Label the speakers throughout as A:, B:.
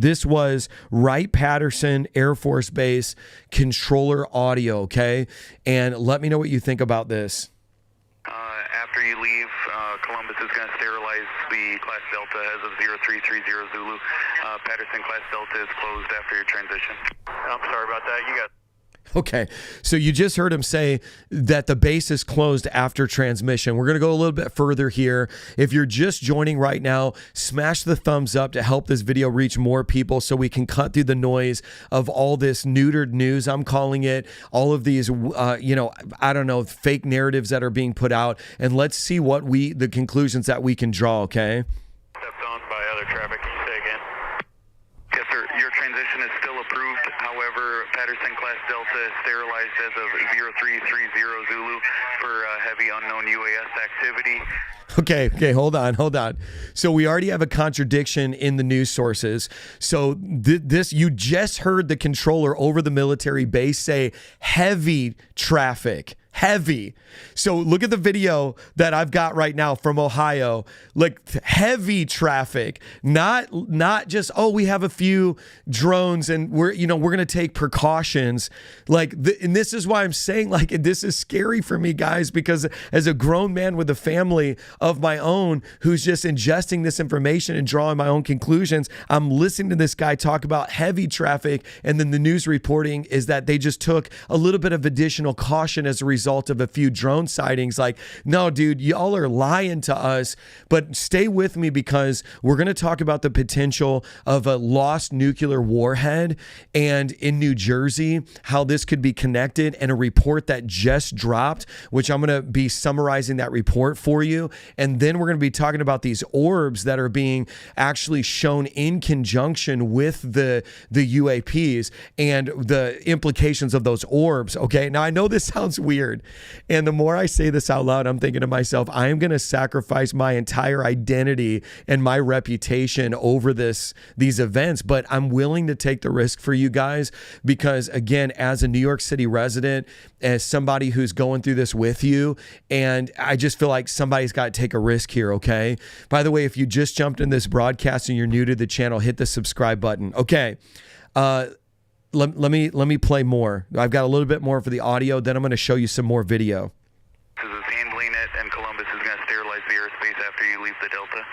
A: This was Wright-Patterson Air Force Base controller audio, okay? And let me know what you think about this.
B: After you leave, Columbus is going to sterilize the Class Delta as of 0330 Zulu. Patterson Class Delta is closed after your transition. I'm sorry about that. You got...
A: Okay, so you just heard him say that the base is closed after transmission. We're going to go a little bit further here. If you're just joining right now, smash the thumbs up to help this video reach more people so we can cut through the noise of all this neutered news, I'm calling it, all of these, I don't know, fake narratives that are being put out. And let's see what the conclusions that we can draw, okay?
B: Stepped on by other traffic. Can you say again? Yes, sir. Your transition is still approved. However, Patterson Class Delta is sterilized as of 0330 Zulu for heavy unknown UAS activity.
A: Okay, hold on. So we already have a contradiction in the news sources. So this, you just heard the controller over the military base say heavy traffic. Heavy. So look at the video that I've got right now from Ohio. Like heavy traffic, not just, oh, we have a few drones and we're going to take precautions. And this is why I'm saying, like, this is scary for me, guys, because as a grown man with a family of my own who's just ingesting this information and drawing my own conclusions, I'm listening to this guy talk about heavy traffic, and then the news reporting is that they just took a little bit of additional caution as a result of a few drone sightings. Like, no, dude, y'all are lying to us. But stay with me, because we're going to talk about the potential of a lost nuclear warhead, and in New Jersey, how this could be connected, and a report that just dropped, which I'm going to be summarizing that report for you. And then we're going to be talking about these orbs that are being actually shown in conjunction with the UAPs and the implications of those orbs. Okay. Now I know this sounds weird. And the more I say this out loud, I'm thinking to myself, I am going to sacrifice my entire identity and my reputation over these events. But I'm willing to take the risk for you guys, because again, as a New York City resident, as somebody who's going through this with you, and I just feel like somebody's got to take a risk here. Okay. By the way, if you just jumped in this broadcast and you're new to the channel, hit the subscribe button. Okay. Let me play more. I've got a little bit more for the audio, then I'm going to show you some more video.
B: This is handling it, and Columbus is going to sterilize the airspace after you leave the Delta.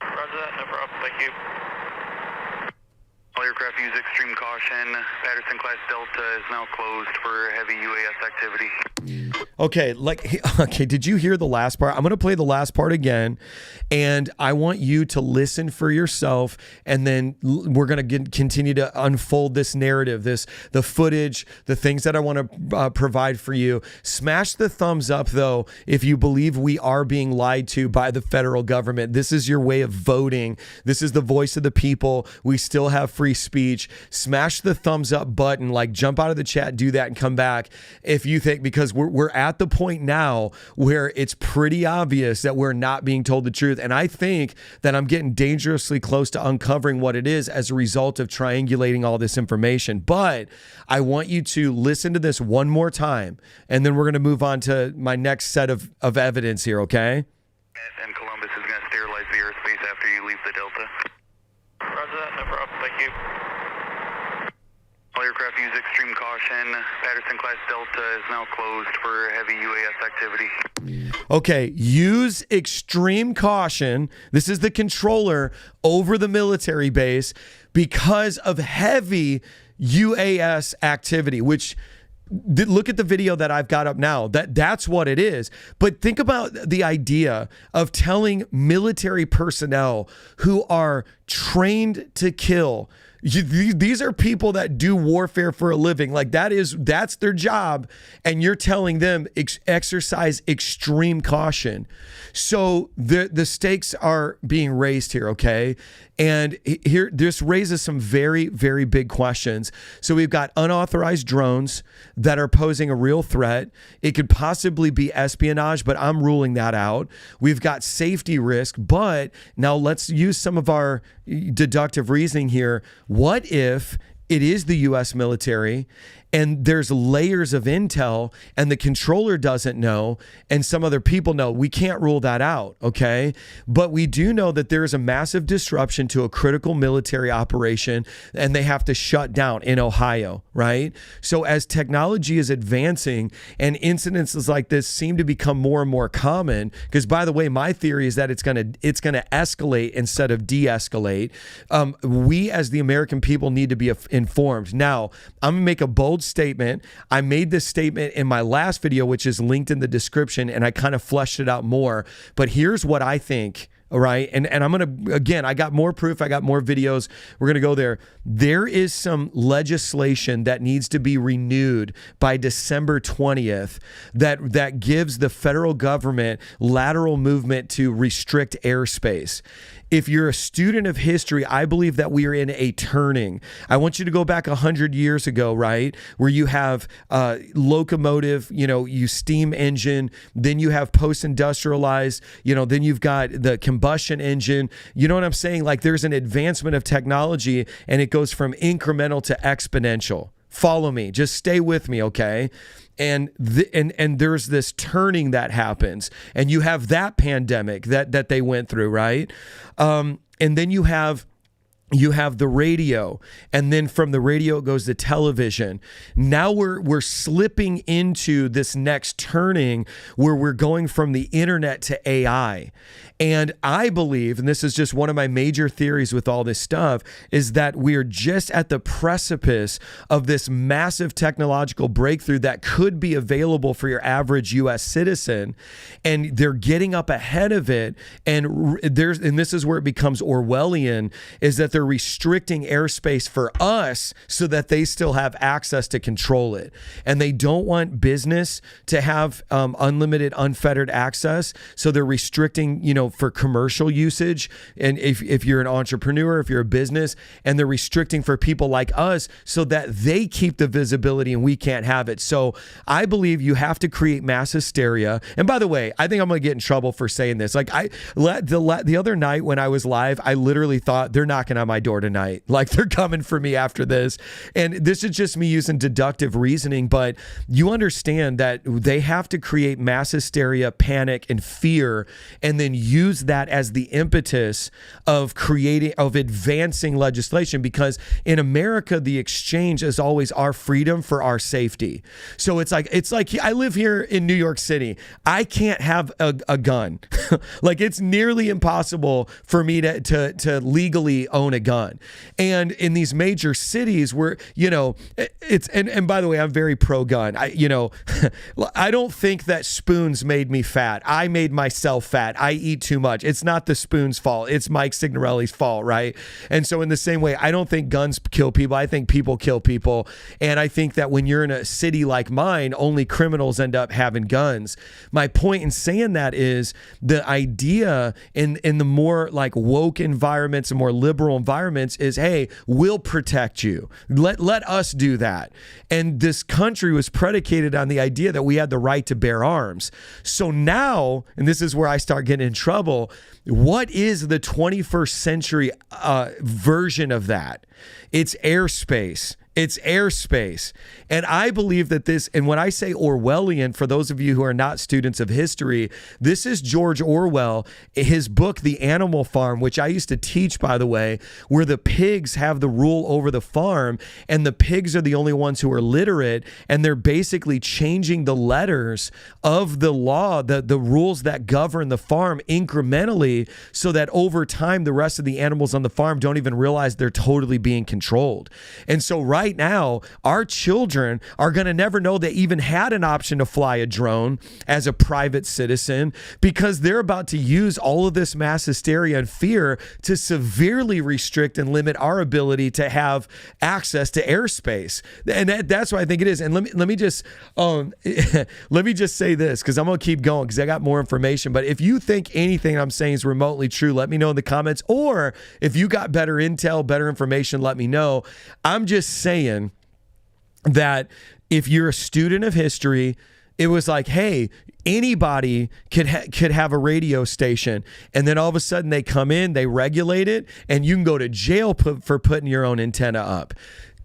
B: Roger that, no problem, thank you. All aircraft use extreme caution. Patterson Class Delta is now closed for heavy UAS activity.
A: Okay, did you hear the last part? I'm going to play the last part again, and I want you to listen for yourself, and then we're going to continue to unfold this narrative, the footage, the things that I want to provide for you. Smash the thumbs up, though, if you believe we are being lied to by the federal government. This is your way of voting. This is the voice of the people. We still have free speech. Smash the thumbs up button, like jump out of the chat, do that, and come back if you think, because we're at the point now where it's pretty obvious that we're not being told the truth. And I think that I'm getting dangerously close to uncovering what it is as a result of triangulating all this information. But I want you to listen to this one more time, and then we're going to move on to my next set of evidence here, okay?
B: And Columbus is going to sterilize the airspace after you leave the Delta. Roger that, no problem, thank you. All aircraft use extreme caution. Patterson Class Delta is now closed for heavy UAS activity.
A: Okay, use extreme caution. This is the controller over the military base because of heavy UAS activity, which... Look at the video that I've got up now. That's what it is. But think about the idea of telling military personnel who are trained to kill. These are people that do warfare for a living. Like that's their job. And you're telling them exercise extreme caution. So the stakes are being raised here. Okay. And here, this raises some very, very big questions. So we've got unauthorized drones that are posing a real threat. It could possibly be espionage, but I'm ruling that out. We've got safety risk, but now let's use some of our deductive reasoning here. What if it is the U.S. military, and there's layers of intel, and the controller doesn't know, and some other people know. We can't rule that out, okay? But we do know that there is a massive disruption to a critical military operation, and they have to shut down in Ohio, right? So as technology is advancing and incidences like this seem to become more and more common, because by the way, my theory is that it's gonna escalate instead of de-escalate. We as the American people need to be informed. Now, I'm gonna make a bold statement. I made this statement in my last video, which is linked in the description, and I kind of fleshed it out more. But here's what I think. All right. And I'm going to, again, I got more proof. I got more videos. We're going to go there. There is some legislation that needs to be renewed by December 20th that gives the federal government lateral movement to restrict airspace. If you're a student of history, I believe that we are in a turning. I want you to go back 100 years ago, right? Where you have locomotive, you steam engine, then you have post-industrialized, then you've got the combustion engine. You know what I'm saying? Like there's an advancement of technology and it goes from incremental to exponential. Follow me. Just stay with me, okay? And there's this turning that happens, and you have that pandemic that they went through, right? And then you have the radio, and then from the radio it goes to television. Now we're slipping into this next turning where we're going from the internet to AI. And I believe, and this is just one of my major theories with all this stuff, is that we're just at the precipice of this massive technological breakthrough that could be available for your average US citizen. And they're getting up ahead of it. And this is where it becomes Orwellian, is that they're restricting airspace for us so that they still have access to control it. And they don't want business to have unlimited, unfettered access. So they're restricting, for commercial usage. And if you're an entrepreneur, if you're a business, and they're restricting for people like us so that they keep the visibility and we can't have it. So I believe you have to create mass hysteria. And by the way, I think I'm going to get in trouble for saying this. Like the other night when I was live, I literally thought they're knocking on my door tonight. Like they're coming for me after this. And this is just me using deductive reasoning, but you understand that they have to create mass hysteria, panic, and fear, and then use that as the impetus of advancing legislation, because in America, the exchange is always our freedom for our safety. So it's like I live here in New York City. I can't have a gun. Like it's nearly impossible for me to legally own a gun. And in these major cities where, it's, and by the way, I'm very pro-gun. I don't think that spoons made me fat. I made myself fat. I eat too much. It's not the spoon's fault. It's Mike Signorelli's fault, right? And so in the same way, I don't think guns kill people. I think people kill people. And I think that when you're in a city like mine, only criminals end up having guns. My point in saying that is the idea in the more like woke environments and more liberal environments is, hey, we'll protect you. Let us do that. And this country was predicated on the idea that we had the right to bear arms. So now, and this is where I start getting in trouble, what is the 21st century version of that? It's airspace. It's airspace. And I believe that this, and when I say Orwellian, for those of you who are not students of history, this is George Orwell, his book, The Animal Farm, which I used to teach, by the way, where the pigs have the rule over the farm, and the pigs are the only ones who are literate, and they're basically changing the letters of the law, the rules that govern the farm incrementally, so that over time, the rest of the animals on the farm don't even realize they're totally being controlled. And so right now, our children are going to never know they even had an option to fly a drone as a private citizen, because they're about to use all of this mass hysteria and fear to severely restrict and limit our ability to have access to airspace. And that's what I think it is. And let me just let me just say this, because I'm going to keep going because I got more information. But if you think anything I'm saying is remotely true, let me know in the comments. Or if you got better intel, better information, let me know. I'm just saying that if you're a student of history, it was like, hey, anybody could have a radio station, and then all of a sudden they come in, they regulate it, and you can go to jail for putting your own antenna up.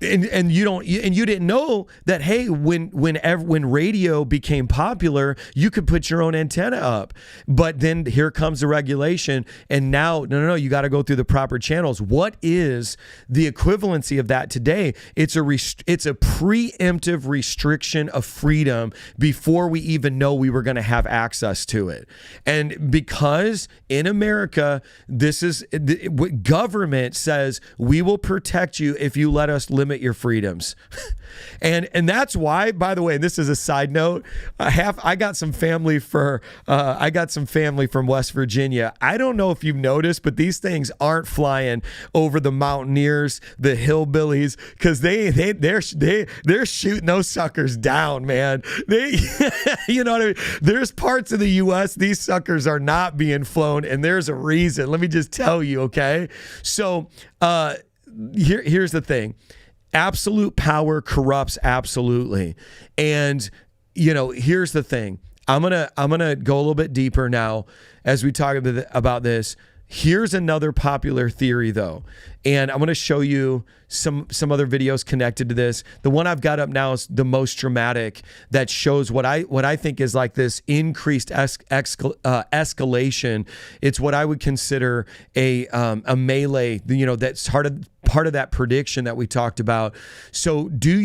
A: And you didn't know that, hey, when radio became popular, you could put your own antenna up. But then here comes the regulation, and now no, you got to go through the proper channels. What is the equivalency of that today? It's a preemptive restriction of freedom before we even know we were going to have access to it. And because in America, this is what government says, we will protect you if you let us limit your freedoms. and that's why, by the way, this is a side note, I got some family from West Virginia. I don't know if you've noticed, but these things aren't flying over the mountaineers, the hillbillies, because they're shooting those suckers down, man. You know what I mean? There's parts of the US these suckers are not being flown, and there's a reason. Let me just tell you, okay? So here's the thing. Absolute power corrupts absolutely. And here's the thing. I'm gonna go a little bit deeper now as we talk about this. Here's another popular theory though. And I'm going to show you some other videos connected to this. The one I've got up now is the most dramatic, that shows what I think is like this increased escalation. It's what I would consider a melee, that's part of that prediction that we talked about. So what do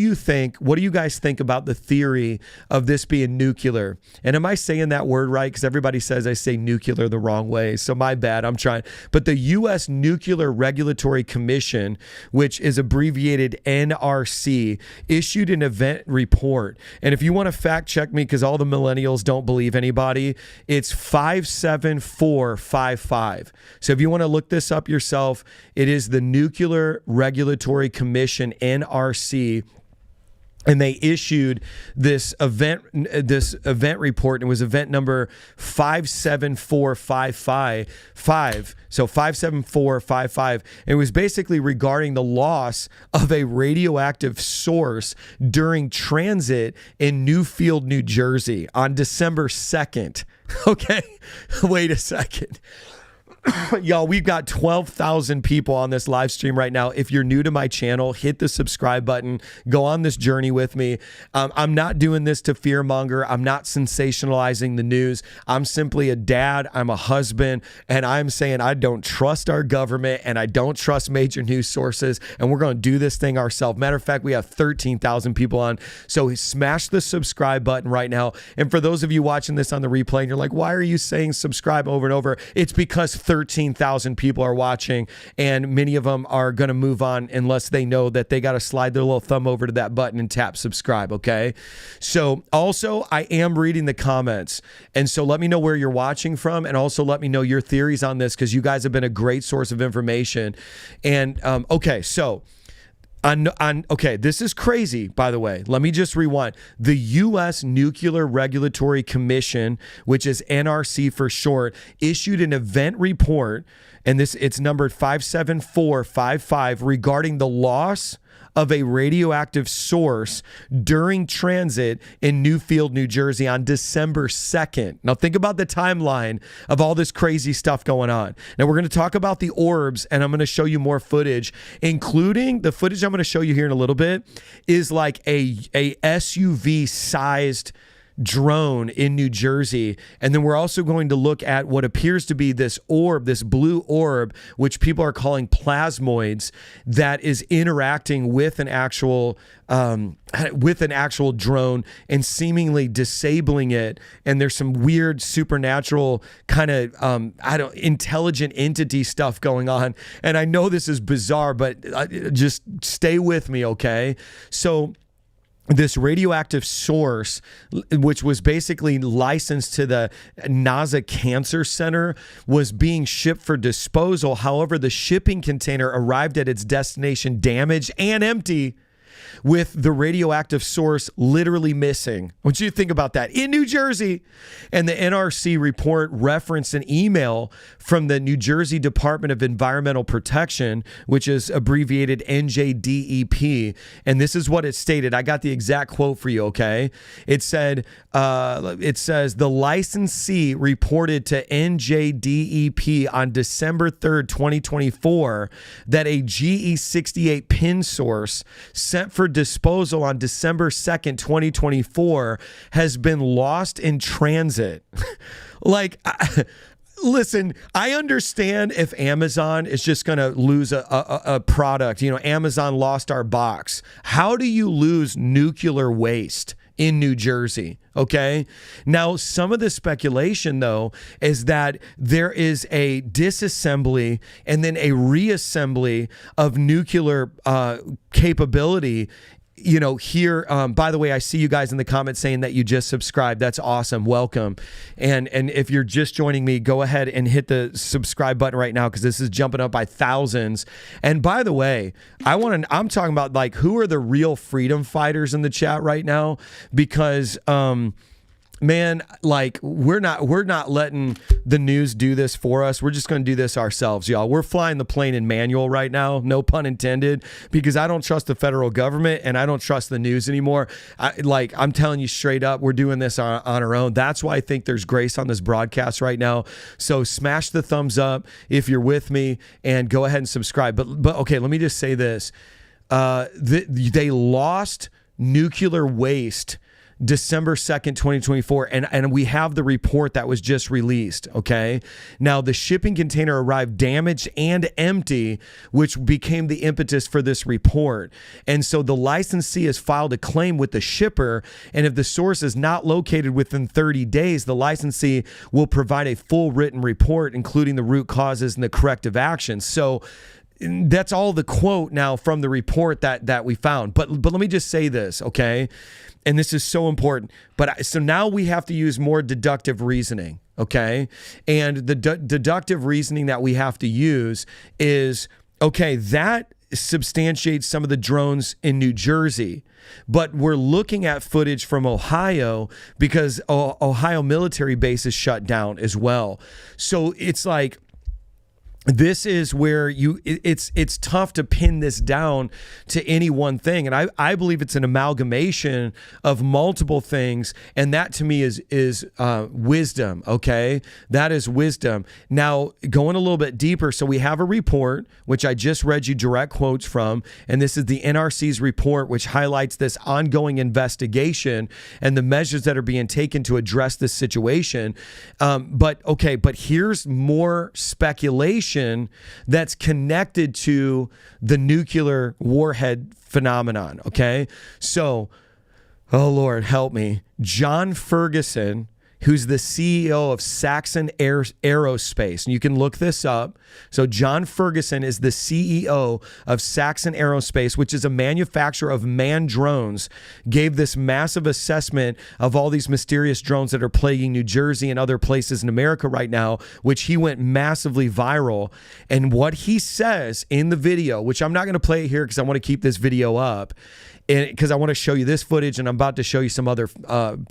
A: you guys think about the theory of this being nuclear? And am I saying that word right? Because everybody says I say nuclear the wrong way. So my bad, I'm trying. But the U.S. Nuclear Regulatory Commission, which is abbreviated NRC, issued an event report. And if you want to fact check me, because all the millennials don't believe anybody, it's 57455. So if you want to look this up yourself, it is the Nuclear Regulatory Commission, NRC. And they issued this event report, and it was event number 57455. So 57455. It was basically regarding the loss of a radioactive source during transit in Newfield, New Jersey on December 2nd. Okay, wait a second. Y'all, we've got 12,000 people on this live stream right now. If you're new to my channel, hit the subscribe button. Go on this journey with me. I'm not doing this to fearmonger. I'm not sensationalizing the news. I'm simply a dad. I'm a husband. And I'm saying I don't trust our government, and I don't trust major news sources. And we're going to do this thing ourselves. Matter of fact, we have 13,000 people on. So smash the subscribe button right now. And for those of you watching this on the replay, and you're like, why are you saying subscribe over and over? It's because 13,000 people are watching, and many of them are going to move on unless they know that they got to slide their little thumb over to that button and tap subscribe. Okay. So also, I am reading the comments, and so let me know where you're watching from, and also let me know your theories on this, because you guys have been a great source of information. And okay, so okay, this is crazy, by the way. Let me just rewind. The U.S. Nuclear Regulatory Commission, which is NRC for short, issued an event report, and it's numbered 57455, regarding the loss of a radioactive source during transit in Newfield, New Jersey on December 2nd. Now think about the timeline of all this crazy stuff going on. Now we're going to talk about the orbs, and I'm going to show you more footage, including the footage I'm going to show you here in a little bit is like a SUV sized drone in New Jersey. And then we're also going to look at what appears to be this orb, this blue orb, which people are calling plasmoids, that is interacting with an actual drone and seemingly disabling it. And there's some weird supernatural kind of intelligent entity stuff going on. And I know this is bizarre, but just stay with me, okay? So this radioactive source, which was basically licensed to the NASA Cancer Center, was being shipped for disposal. However, the shipping container arrived at its destination damaged and empty, with the radioactive source literally missing. I want you to think about that. In New Jersey. And the NRC report referenced an email from the New Jersey Department of Environmental Protection, which is abbreviated NJDEP. And this is what it stated. I got the exact quote for you, okay? It said, it says, the licensee reported to NJDEP on December 3rd, 2024, that a GE68 pin source sent for disposal on December 2nd, 2024 has been lost in transit. Listen, I understand if Amazon is just going to lose a product. You know, Amazon lost our box. How do you lose nuclear waste in New Jersey? Okay. Now, some of the speculation, though, is that there is a disassembly and then a reassembly of nuclear capability. You know, here, by the way, I see you guys in the comments saying that you just subscribed. That's awesome. Welcome. And if you're just joining me, go ahead and hit the subscribe button right now, because this is jumping up by thousands. And by the way, I'm talking about, like, who are the real freedom fighters in the chat right now? Because, man, like, we're not letting the news do this for us. We're just going to do this ourselves, y'all. We're flying the plane in manual right now, no pun intended, because I don't trust the federal government and I don't trust the news anymore. I'm telling you straight up, we're doing this on our own. That's why I think there's grace on this broadcast right now. So smash the thumbs up if you're with me, and go ahead and subscribe. But okay, let me just say this. They lost nuclear waste December 2nd, 2024, and we have the report that was just released, okay? Now, the shipping container arrived damaged and empty, which became the impetus for this report. And so the licensee has filed a claim with the shipper, and if the source is not located within 30 days, the licensee will provide a full written report, including the root causes and the corrective actions. So that's all the quote now from the report that we found. But let me just say this, okay? And this is so important. So now we have to use more deductive reasoning, okay? And the deductive reasoning that we have to use is, okay, that substantiates some of the drones in New Jersey, but we're looking at footage from Ohio because Ohio military base is shut down as well. So it's like, this is where it's tough to pin this down to any one thing. And I believe it's an amalgamation of multiple things. And that to me is wisdom. Okay. That is wisdom. Now, going a little bit deeper. So we have a report, which I just read you direct quotes from. And this is the NRC's report, which highlights this ongoing investigation and the measures that are being taken to address this situation. But here's more speculation that's connected to the nuclear warhead phenomenon, okay? So, oh Lord, help me. John Ferguson, who's the CEO of Saxon Aerospace, and you can look this up. So John Ferguson is the CEO of Saxon Aerospace, which is a manufacturer of manned drones, gave this massive assessment of all these mysterious drones that are plaguing New Jersey and other places in America right now, which he went massively viral. And what he says in the video, which I'm not going to play it here because I want to keep this video up, because I want to show you this footage, and I'm about to show you some other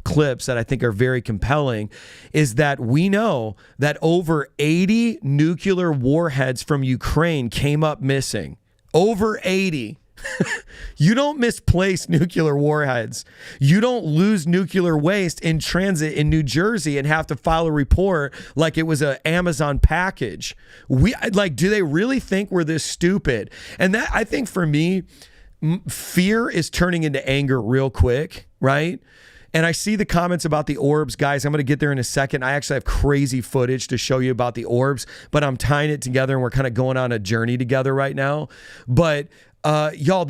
A: clips that I think are very compelling, is that we know that over 80 nuclear warheads from Ukraine came up missing. Over 80. You don't misplace nuclear warheads. You don't lose nuclear waste in transit in New Jersey and have to file a report like it was an Amazon package. Do they really think we're this stupid? And that, I think for me, fear is turning into anger real quick, right? And I see the comments about the orbs. Guys, I'm going to get there in a second. I actually have crazy footage to show you about the orbs, but I'm tying it together and we're kind of going on a journey together right now. But y'all,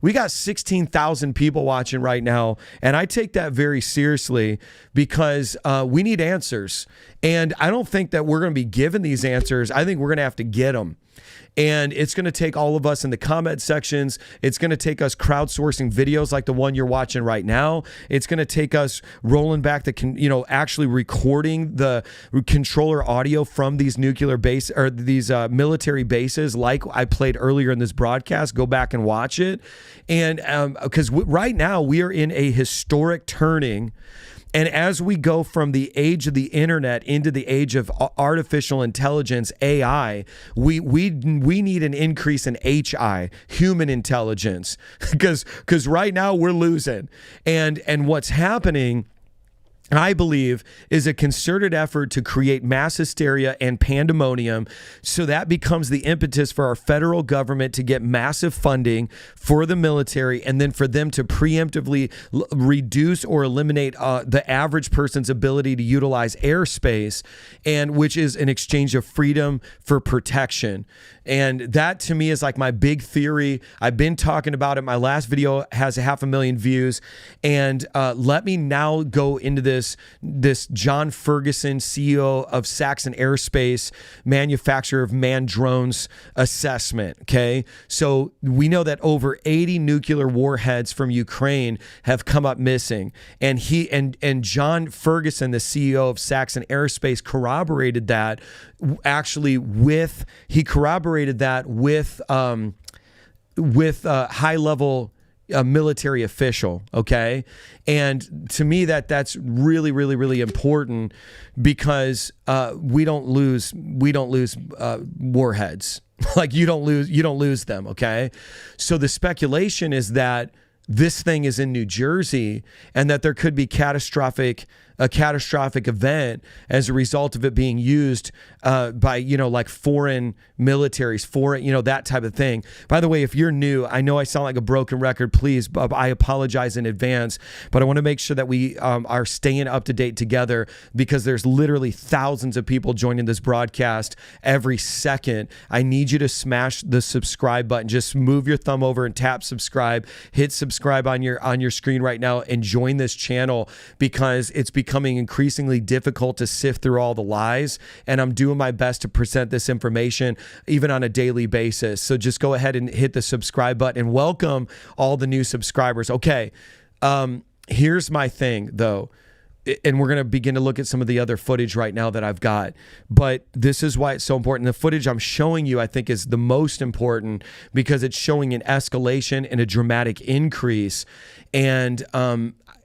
A: we got 16,000 people watching right now, and I take that very seriously because we need answers. And I don't think that we're going to be given these answers. I think we're going to have to get them. And it's going to take all of us in the comment sections. It's going to take us crowdsourcing videos like the one you're watching right now. It's going to take us rolling back actually recording the controller audio from these nuclear base or these military bases, like I played earlier in this broadcast. Go back and watch it. And because right now we are in a historic turning. And as we go from the age of the internet into the age of artificial intelligence, AI, we need an increase in HI, human intelligence, because right now we're losing. And what's happening, I believe, is a concerted effort to create mass hysteria and pandemonium, so that becomes the impetus for our federal government to get massive funding for the military, and then for them to preemptively reduce or eliminate the average person's ability to utilize airspace, and which is an exchange of freedom for protection. And that to me is like my big theory. I've been talking about it. My last video has 500,000 views. And let me now go into this John Ferguson, CEO of Saxon Aerospace, manufacturer of manned drones, assessment. Okay. So we know that over 80 nuclear warheads from Ukraine have come up missing. And John Ferguson, the CEO of Saxon Aerospace, corroborated that with a high level military official. Okay. And to me, that's really, really, really important, because we don't lose warheads. Like you don't lose them. Okay. So the speculation is that this thing is in New Jersey, and that there could be a catastrophic event as a result of it being used by, like foreign militaries, that type of thing. By the way, if you're new, I know I sound like a broken record, please, I apologize in advance, but I want to make sure that we are staying up to date together, because there's literally thousands of people joining this broadcast every second. I need you to smash the subscribe button. Just move your thumb over and tap subscribe, hit subscribe on your screen right now, and join this channel, because it's becoming increasingly difficult to sift through all the lies, and I'm doing my best to present this information even on a daily basis. So just go ahead and hit the subscribe button, and welcome all the new subscribers. Okay, here's my thing though, and we're going to begin to look at some of the other footage right now that I've got, but this is why it's so important. The footage I'm showing you, I think, is the most important, because it's showing an escalation and a dramatic increase. And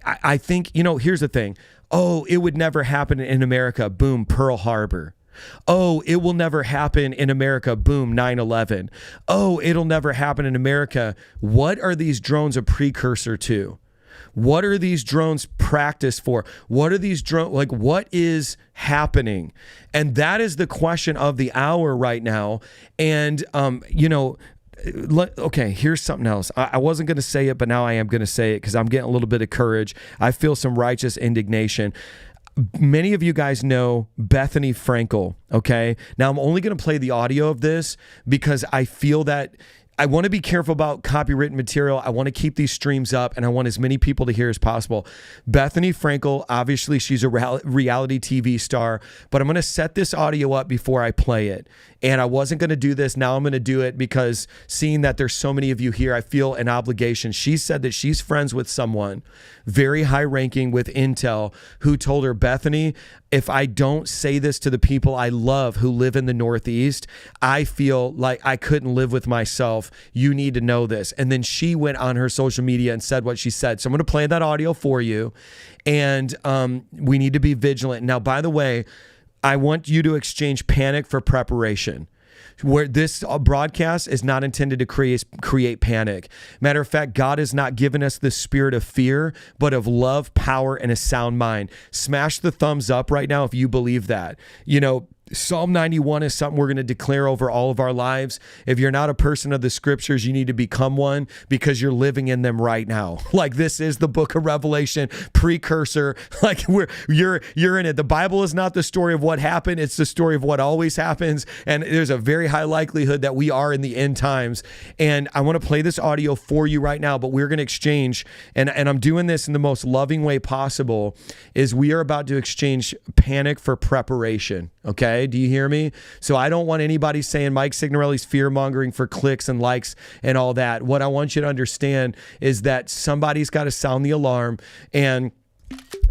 A: I think, here's the thing. Oh, it would never happen in America. Boom, Pearl Harbor. Oh, it will never happen in America. Boom, 9/11. Oh, it'll never happen in America. What are these drones a precursor to? What are these drones practiced for? What are these drones, what is happening? And that is the question of the hour right now. And, okay, here's something else. I wasn't going to say it, but now I am going to say it, because I'm getting a little bit of courage. I feel some righteous indignation. Many of you guys know Bethany Frankel, okay? Now, I'm only going to play the audio of this, because I feel that I want to be careful about copywritten material. I want to keep these streams up, and I want as many people to hear as possible. Bethany Frankel, obviously she's a reality TV star, but I'm going to set this audio up before I play it. And I wasn't going to do this. Now I'm going to do it, because seeing that there's so many of you here, I feel an obligation. She said that she's friends with someone very high ranking with Intel, who told her, Bethany, if I don't say this to the people I love who live in the Northeast, I feel like I couldn't live with myself. You need to know this. And then she went on her social media and said what she said. So I'm going to play that audio for you. And we need to be vigilant. Now, by the way, I want you to exchange panic for preparation. Where this broadcast is not intended to create panic. Matter of fact, God has not given us the spirit of fear, but of love, power, and a sound mind. Smash the thumbs up right now if you believe that. Psalm 91 is something we're going to declare over all of our lives. If you're not a person of the scriptures, you need to become one, because you're living in them right now. Like, this is the book of Revelation precursor. Like, you're in it. The Bible is not the story of what happened. It's the story of what always happens. And there's a very high likelihood that we are in the end times. And I want to play this audio for you right now, but we're going to exchange, and I'm doing this in the most loving way possible, is we are about to exchange panic for preparation. Okay, do you hear me? So I don't want anybody saying Mike Signorelli's fear-mongering for clicks and likes and all that. What I want you to understand is that somebody's got to sound the alarm, and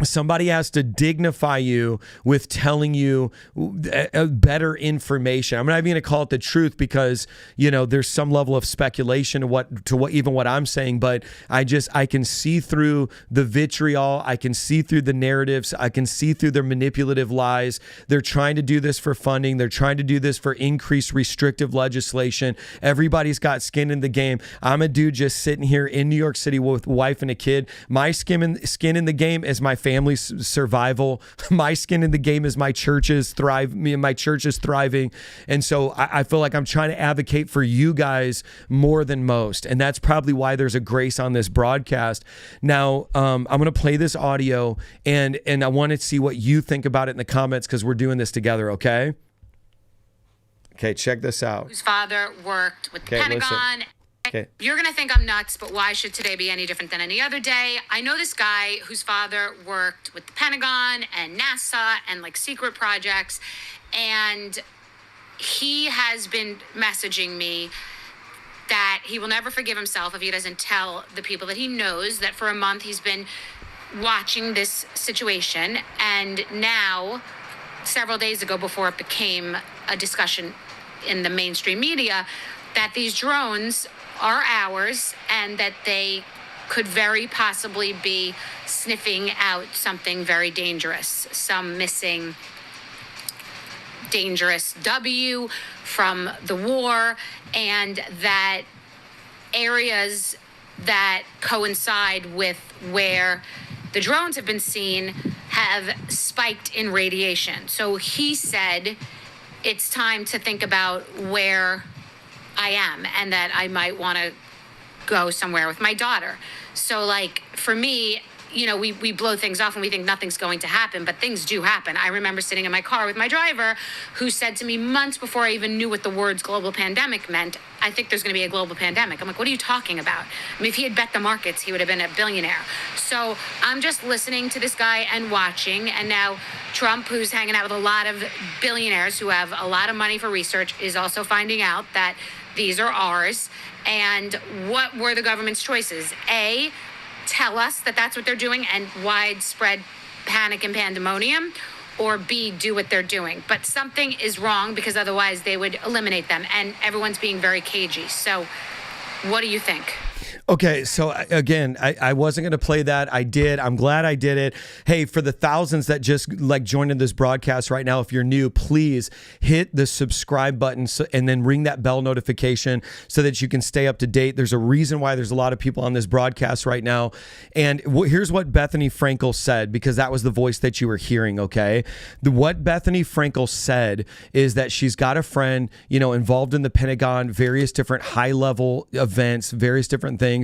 A: somebody has to dignify you with telling you better information. I'm not even going to call it the truth because, there's some level of speculation to what I'm saying, but I can see through the vitriol. I can see through the narratives. I can see through their manipulative lies. They're trying to do this for funding. They're trying to do this for increased restrictive legislation. Everybody's got skin in the game. I'm a dude just sitting here in New York City with a wife and a kid. My skin in the game is my family's survival. My skin in the game is my church's my church is thriving. And so I feel like I'm trying to advocate for you guys more than most. And that's probably why there's a grace on this broadcast. Now, I'm going to play this audio and I want to see what you think about it in the comments because we're doing this together, okay? Okay, check this out.
C: Whose father worked with the Pentagon.
A: Listen. Okay.
C: You're going to think I'm nuts, but why should today be any different than any other day? I know this guy whose father worked with the Pentagon and NASA and secret projects, and he has been messaging me that he will never forgive himself if he doesn't tell the people that he knows that for a month he's been watching this situation, and now, several days ago, before it became a discussion in the mainstream media, that these drones are ours and that they could very possibly be sniffing out something very dangerous, some missing dangerous W from the war, and that areas that coincide with where the drones have been seen have spiked in radiation. So he said it's time to think about where I am and that I might want to go somewhere with my daughter. So for me, we blow things off and we think nothing's going to happen, but things do happen. I remember sitting in my car with my driver who said to me months before I even knew what the words global pandemic meant, I think there's going to be a global pandemic. I'm like, what are you talking about? I mean, if he had bet the markets, he would have been a billionaire. So I'm just listening to this guy and watching. And now Trump, who's hanging out with a lot of billionaires who have a lot of money for research, is also finding out that these are ours. And what were the government's choices? A, tell us that that's what they're doing and widespread panic and pandemonium, or B, do what they're doing. But something is wrong because otherwise they would eliminate them, and everyone's being very cagey. So what do you think?
A: Okay, so again, I wasn't going to play that. I did. I'm glad I did it. Hey, for the thousands that just joined in this broadcast right now, if you're new, please hit the subscribe button and then ring that bell notification so that you can stay up to date. There's a reason why there's a lot of people on this broadcast right now. And here's what Bethany Frankel said, because that was the voice that you were hearing, okay? What Bethany Frankel said is that she's got a friend, involved in the Pentagon, various different high-level events, various different things,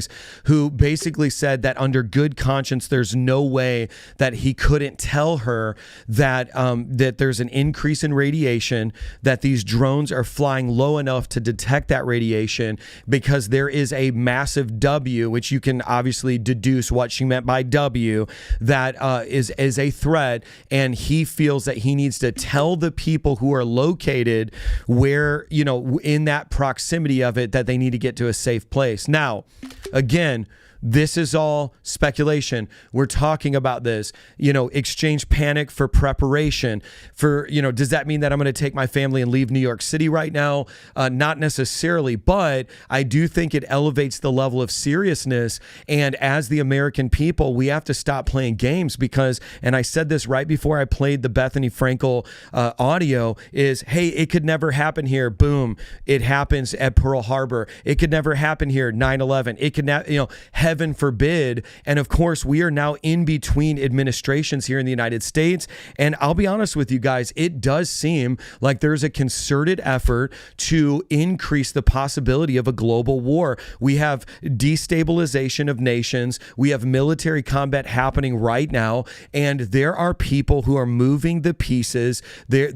A: who basically said that under good conscience, there's no way that he couldn't tell her that that there's an increase in radiation, that these drones are flying low enough to detect that radiation because there is a massive W, which you can obviously deduce what she meant by W, that is a threat, and he feels that he needs to tell the people who are located where, in that proximity of it, that they need to get to a safe place. Now, again, this is all speculation. We're talking about this, exchange panic for preparation for, does that mean that I'm going to take my family and leave New York City right now? Not necessarily, but I do think it elevates the level of seriousness. And as the American people, we have to stop playing games because, and I said this right before I played the Bethany Frankel audio, is, hey, it could never happen here. Boom. It happens at Pearl Harbor. It could never happen here. 9/11. It could not, heaven forbid. And of course, we are now in between administrations here in the United States. And I'll be honest with you guys, it does seem like there's a concerted effort to increase the possibility of a global war. We have destabilization of nations. We have military combat happening right now. And there are people who are moving the pieces. They're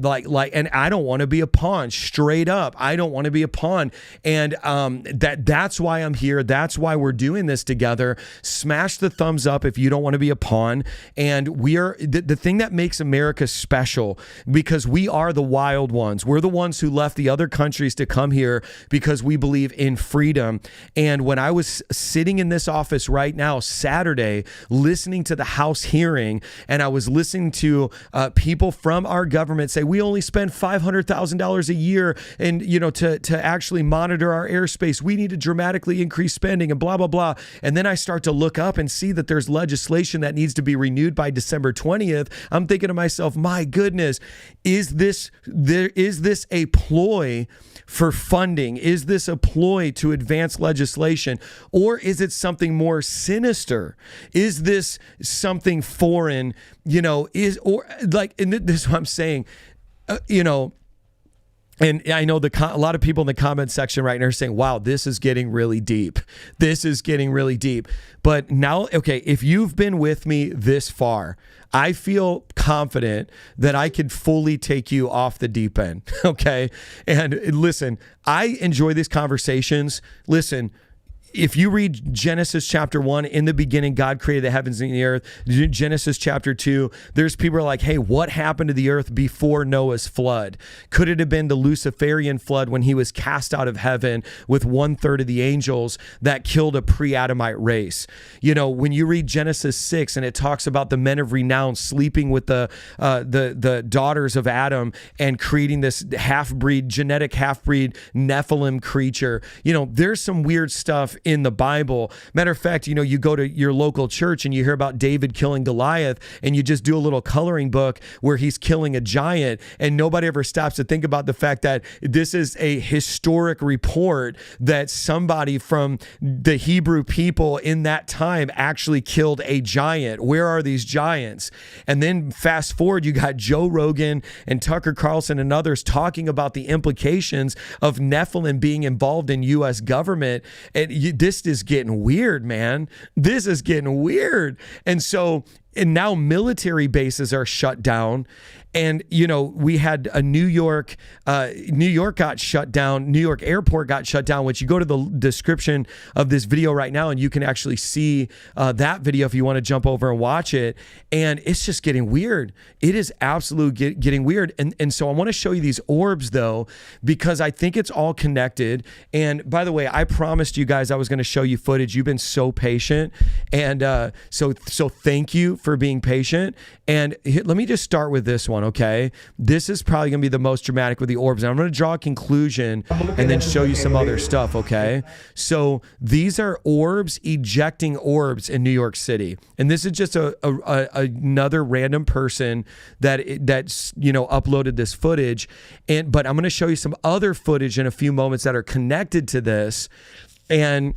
A: and I don't want to be a pawn, straight up. I don't want to be a pawn. And that's why I'm here. That's why we're doing this together. together. Smash the thumbs up if you don't want to be a pawn. And we are the thing that makes America special, because we are the wild ones. We're the ones who left the other countries to come here because we believe in freedom. And when I was sitting in this office right now, Saturday, listening to the House hearing, and I was listening to people from our government say, we only spend $500,000 a year and, to actually monitor our airspace. We need to dramatically increase spending and blah, blah, blah. And then I start to look up and see that there's legislation that needs to be renewed by December 20th. I'm thinking to myself, my goodness, is this a ploy for funding? Is this a ploy to advance legislation? Or is it something more sinister? Is this something foreign? And this is what I'm saying, and I know a lot of people in the comment section right now are saying, wow, this is getting really deep. This is getting really deep. But now, okay, if you've been with me this far, I feel confident that I could fully take you off the deep end, okay? And listen, I enjoy these conversations. Listen, if you read Genesis chapter 1, in the beginning, God created the heavens and the earth. Genesis chapter 2, there's people who are like, hey, what happened to the earth before Noah's flood? Could it have been the Luciferian flood when he was cast out of heaven with 1/3 of the angels that killed a pre-Adamite race? When you read Genesis 6 and it talks about the men of renown sleeping with the daughters of Adam and creating this genetic half-breed Nephilim creature, there's some weird stuff in the Bible. Matter of fact, you go to your local church and you hear about David killing Goliath, and you just do a little coloring book where he's killing a giant, and nobody ever stops to think about the fact that this is a historic report that somebody from the Hebrew people in that time actually killed a giant. Where are these giants? And then fast forward, you got Joe Rogan and Tucker Carlson and others talking about the implications of Nephilim being involved in U.S. government. And this is getting weird, man. This is getting weird. And now military bases are shut down. And, we had a New York got shut down. New York airport got shut down, which you go to the description of this video right now and you can actually see that video if you want to jump over and watch it. And it's just getting weird. It is absolutely getting weird. And so I want to show you these orbs, though, because I think it's all connected. And by the way, I promised you guys I was going to show you footage. You've been so patient. And so thank you for being patient. And let me just start with this one. Okay, this is probably going to be the most dramatic with the orbs. And I'm going to draw a conclusion and then show you some other stuff. Okay, so these are orbs ejecting orbs in New York City, and this is just another random person that's uploaded this footage. But I'm going to show you some other footage in a few moments that are connected to this, and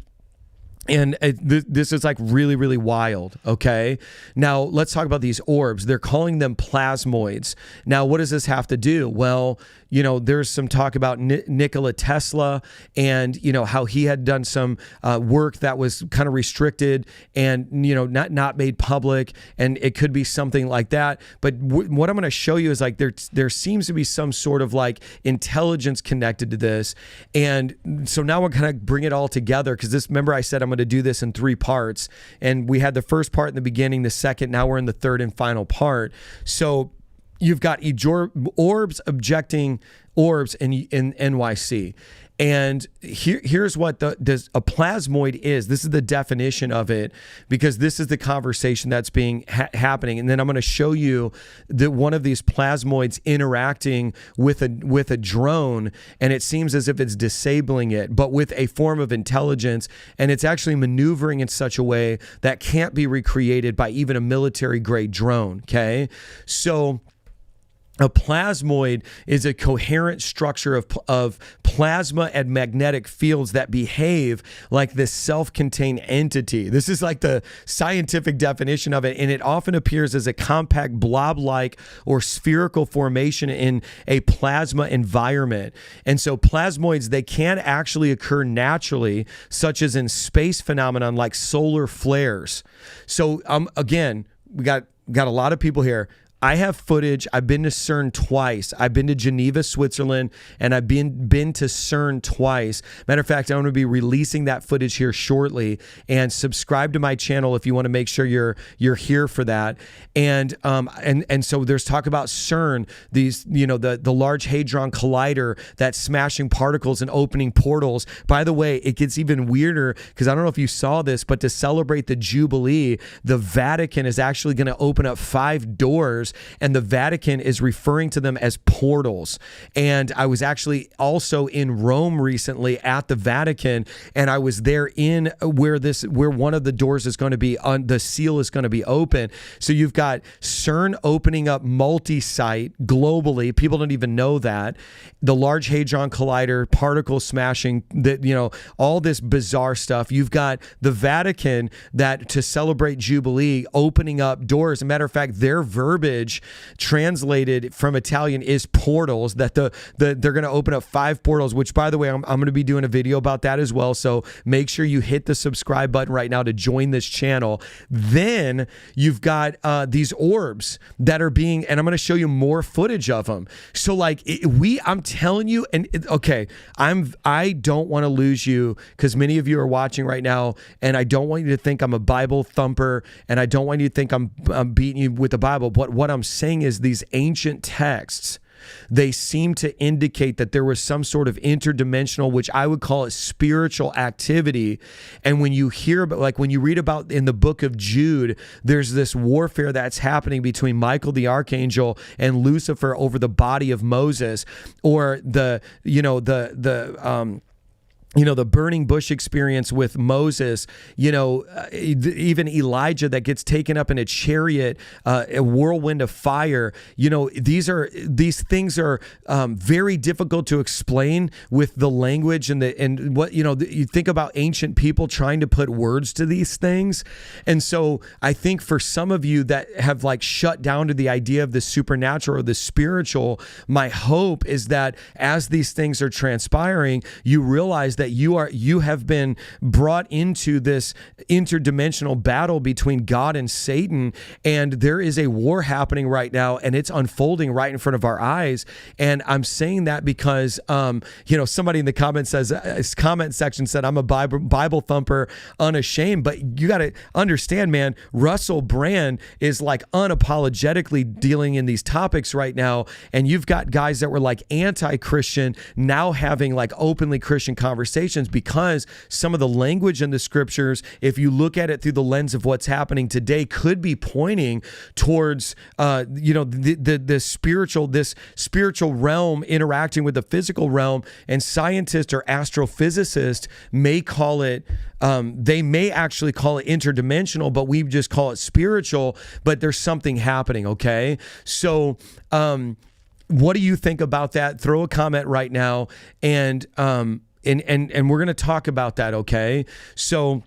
A: this is like really, really wild. Okay. Now let's talk about these orbs. They're calling them plasmoids. Now, what does this have to do? Well, there's some talk about Nikola Tesla and, how he had done some work that was kind of restricted and, not made public. And it could be something like that. But what I'm going to show you is like there seems to be some sort of like intelligence connected to this. And so now we're going to bring it all together, because remember I said I'm going to do this in 3 parts. And we had the first part in the beginning, the second, now we're in the third and final part. So you've got orbs ejecting orbs in NYC. And here's what a plasmoid is. This is the definition of it, because this is the conversation that's being happening. And then I'm going to show you that one of these plasmoids interacting with a drone, and it seems as if it's disabling it, but with a form of intelligence, and it's actually maneuvering in such a way that can't be recreated by even a military-grade drone. Okay, so a plasmoid is a coherent structure of plasma and magnetic fields that behave like this self-contained entity. This is like the scientific definition of it, and it often appears as a compact blob-like or spherical formation in a plasma environment. And so plasmoids, they can actually occur naturally, such as in space phenomenon like solar flares. So again, we got a lot of people here. I have footage. I've been to CERN twice. I've been to Geneva, Switzerland, and I've been to CERN twice. Matter of fact, I'm going to be releasing that footage here shortly. And subscribe to my channel if you want to make sure you're here for that. And so there's talk about CERN, these, you know, the Large Hadron Collider that's smashing particles and opening portals. By the way, it gets even weirder because I don't know if you saw this, but to celebrate the Jubilee, the Vatican is actually going to open up 5 doors, and the Vatican is referring to them as portals. And I was actually also in Rome recently at the Vatican, and I was there in where one of the doors is going to be the seal is going to be open. So you've got CERN opening up multi-site globally. People don't even know that. The Large Hadron Collider, particle smashing, all this bizarre stuff. You've got the Vatican that to celebrate Jubilee opening up doors. As a matter of fact, their verbiage translated from Italian is portals, that they're going to open up 5 portals, which, by the way, I'm going to be doing a video about that as well. So make sure you hit the subscribe button right now to join this channel. Then you've got these orbs that are being, and I'm going to show you more footage of them. So like I'm telling you, I don't want to lose you because many of you are watching right now, and I don't want you to think I'm a Bible thumper, and I don't want you to think I'm beating you with the Bible. But what I'm saying is these ancient texts, they seem to indicate that there was some sort of interdimensional, which I would call it spiritual activity. And when you hear about, like when you read about in the book of Jude, there's this warfare that's happening between Michael the archangel and Lucifer over the body of Moses, or the burning bush experience with Moses, even Elijah that gets taken up in a chariot, a whirlwind of fire. These things are very difficult to explain with the language and what, you think about ancient people trying to put words to these things. And so I think for some of you that have like shut down to the idea of the supernatural or the spiritual, my hope is that as these things are transpiring, you realize that you have been brought into this interdimensional battle between God and Satan, and there is a war happening right now, and it's unfolding right in front of our eyes. And I'm saying that because somebody in the comment section said I'm a Bible thumper unashamed, but you got to understand, man, Russell Brand is like unapologetically dealing in these topics right now, and you've got guys that were like anti-Christian now having like openly Christian conversations because some of the language in the scriptures, if you look at it through the lens of what's happening today, could be pointing towards this spiritual realm interacting with the physical realm. And scientists or astrophysicists may call it they may actually call it interdimensional, but we just call it spiritual. But there's something happening. Okay, so what do you think about that? Throw a comment right now, and we're going to talk about that, okay? So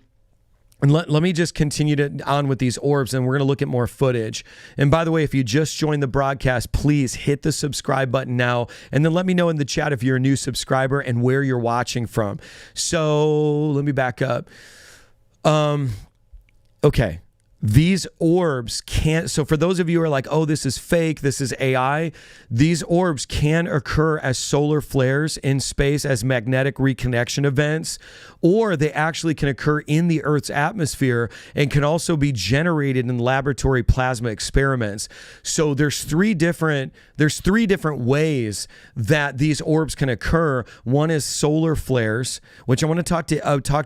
A: and let me just continue on with these orbs, and we're going to look at more footage. And by the way, if you just joined the broadcast, please hit the subscribe button now, and then let me know in the chat if you're a new subscriber and where you're watching from. So let me back up. Okay. These orbs can't, so for those of you who are like, oh, this is fake, this is AI, these orbs can occur as solar flares in space, as magnetic reconnection events, or they actually can occur in the Earth's atmosphere and can also be generated in laboratory plasma experiments. So there's three different ways that these orbs can occur. One is solar flares, which I want to talk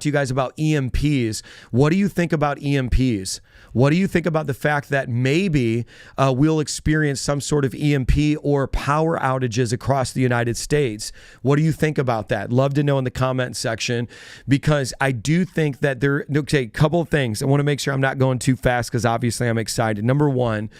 A: to you guys about EMPs. What do you think about EMPs? What do you think about the fact that maybe we'll experience some sort of EMP or power outages across the United States? What do you think about that? Love to know in the comment section, because I do think that a couple of things. I want to make sure I'm not going too fast because obviously I'm excited. Number one,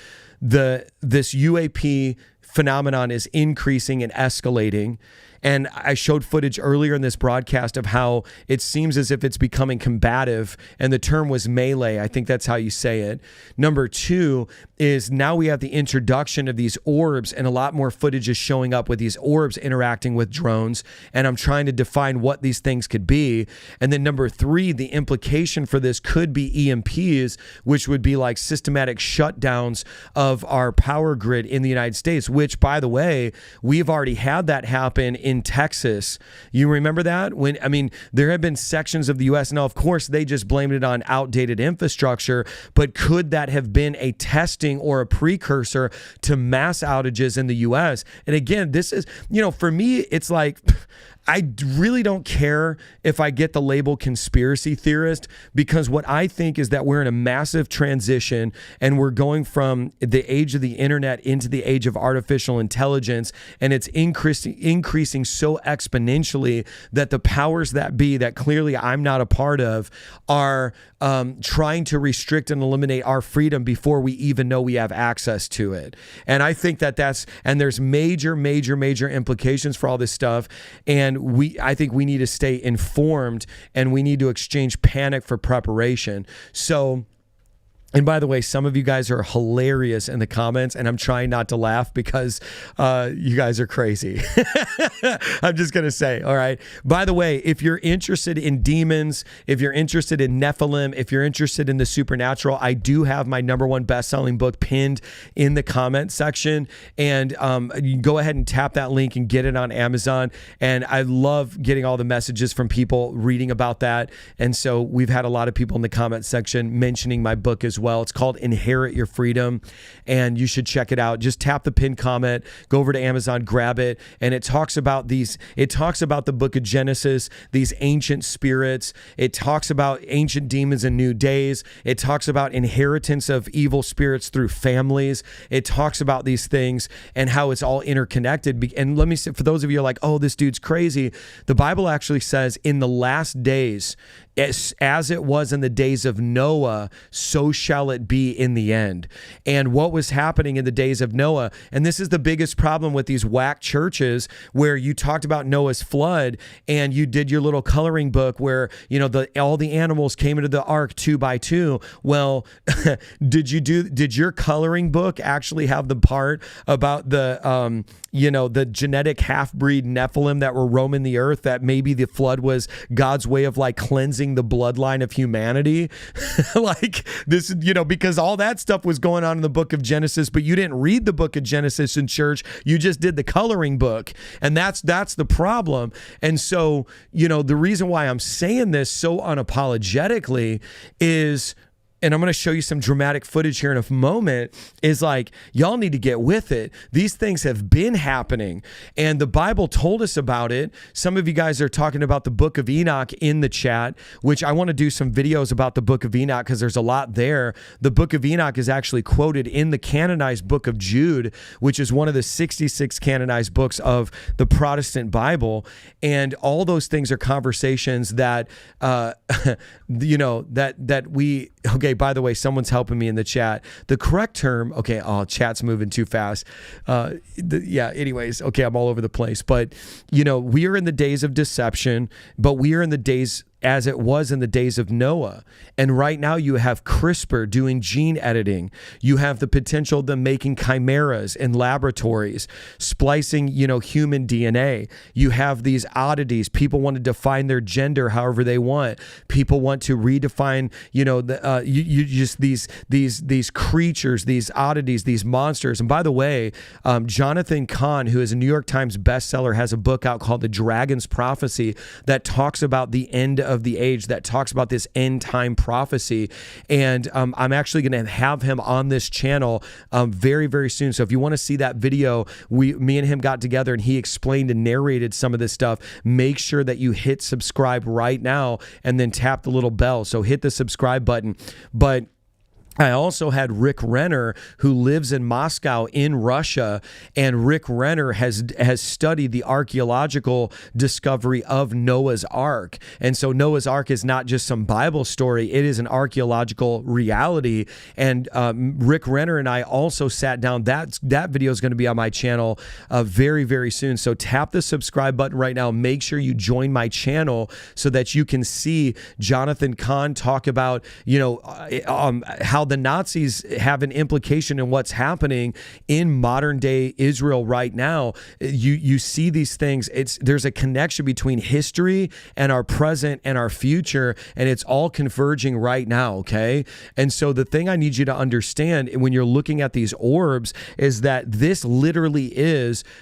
A: this UAP phenomenon is increasing and escalating. And I showed footage earlier in this broadcast of how it seems as if it's becoming combative, and the term was melee. I think that's how you say it. Number two is now we have the introduction of these orbs, and a lot more footage is showing up with these orbs interacting with drones, and I'm trying to define what these things could be. And then number three, the implication for this could be EMPs, which would be like systematic shutdowns of our power grid in the United States, which, by the way, we've already had that happen in Texas. You remember that? There have been sections of the U.S. Now, of course, they just blamed it on outdated infrastructure, but could that have been a testing or a precursor to mass outages in the U.S.? And again, this is, for me, it's like, I really don't care if I get the label conspiracy theorist, because what I think is that we're in a massive transition and we're going from the age of the internet into the age of artificial intelligence, and it's increasing so exponentially that the powers that be, that clearly I'm not a part of, are trying to restrict and eliminate our freedom before we even know we have access to it. And I think that there's major implications for all this stuff. And I think we need to stay informed, and we need to exchange panic for preparation. So, and by the way, some of you guys are hilarious in the comments, and I'm trying not to laugh because you guys are crazy. I'm just going to say, all right. By the way, if you're interested in demons, if you're interested in Nephilim, if you're interested in the supernatural, I do have my #1 best-selling book pinned in the comment section. And you can go ahead and tap that link and get it on Amazon. And I love getting all the messages from people reading about that. And so we've had a lot of people in the comment section mentioning my book as well. It's called Inherit Your Freedom, and you should check it out. Just tap the pinned comment, go over to Amazon, grab it, and it talks about the book of Genesis, these ancient spirits. It talks about ancient demons and new days. It talks about inheritance of evil spirits through families. It talks about these things and how it's all interconnected. And let me say, for those of you who are like, oh, this dude's crazy, the Bible actually says in the last days, as it was in the days of Noah, so shall it be in the end. And what was happening in the days of Noah, and this is the biggest problem with these whack churches, where you talked about Noah's flood and you did your little coloring book where, all the animals came into the ark 2 by 2. Well, did your coloring book actually have the part about the genetic half-breed Nephilim that were roaming the earth, that maybe the flood was God's way of like cleansing the bloodline of humanity? Like this, because all that stuff was going on in the book of Genesis, but you didn't read the book of Genesis in church. You just did the coloring book. And that's the problem. And so, the reason why I'm saying this so unapologetically is, and I'm going to show you some dramatic footage here in a moment, is like, y'all need to get with it. These things have been happening, and the Bible told us about it. Some of you guys are talking about the book of Enoch in the chat, which I want to do some videos about the book of Enoch because there's a lot there. The book of Enoch is actually quoted in the canonized book of Jude, which is one of the 66 canonized books of the Protestant Bible. And all those things are conversations that, okay, by the way, someone's helping me in the chat. The correct term, chat's moving too fast. Anyways, okay, I'm all over the place. But, we are in the days of deception, but we are in the days as it was in the days of Noah. And right now you have CRISPR doing gene editing. You have the potential of them making chimeras in laboratories, splicing, human DNA. You have these oddities. People want to define their gender however they want. People want to redefine, these creatures, these oddities, these monsters. And by the way, Jonathan Cahn, who is a New York Times bestseller, has a book out called The Dragon's Prophecy that talks about the end of the age, that talks about this end time prophecy. And I'm actually going to have him on this channel very, very soon. So if you want to see that video, me and him got together and he explained and narrated some of this stuff. Make sure that you hit subscribe right now and then tap the little bell. So hit the subscribe button. But I also had Rick Renner, who lives in Moscow in Russia, and Rick Renner has studied the archaeological discovery of Noah's Ark. And so Noah's Ark is not just some Bible story, it is an archaeological reality. And Rick Renner and I also sat down. That video is going to be on my channel very, very soon. So tap the subscribe button right now. Make sure you join my channel so that you can see Jonathan Cahn talk about, how the Nazis have an implication in what's happening in modern day Israel right now. You see these things. There's a connection between history and our present and our future, and it's all converging right now. Okay. And so the thing I need you to understand when you're looking at these orbs is that this literally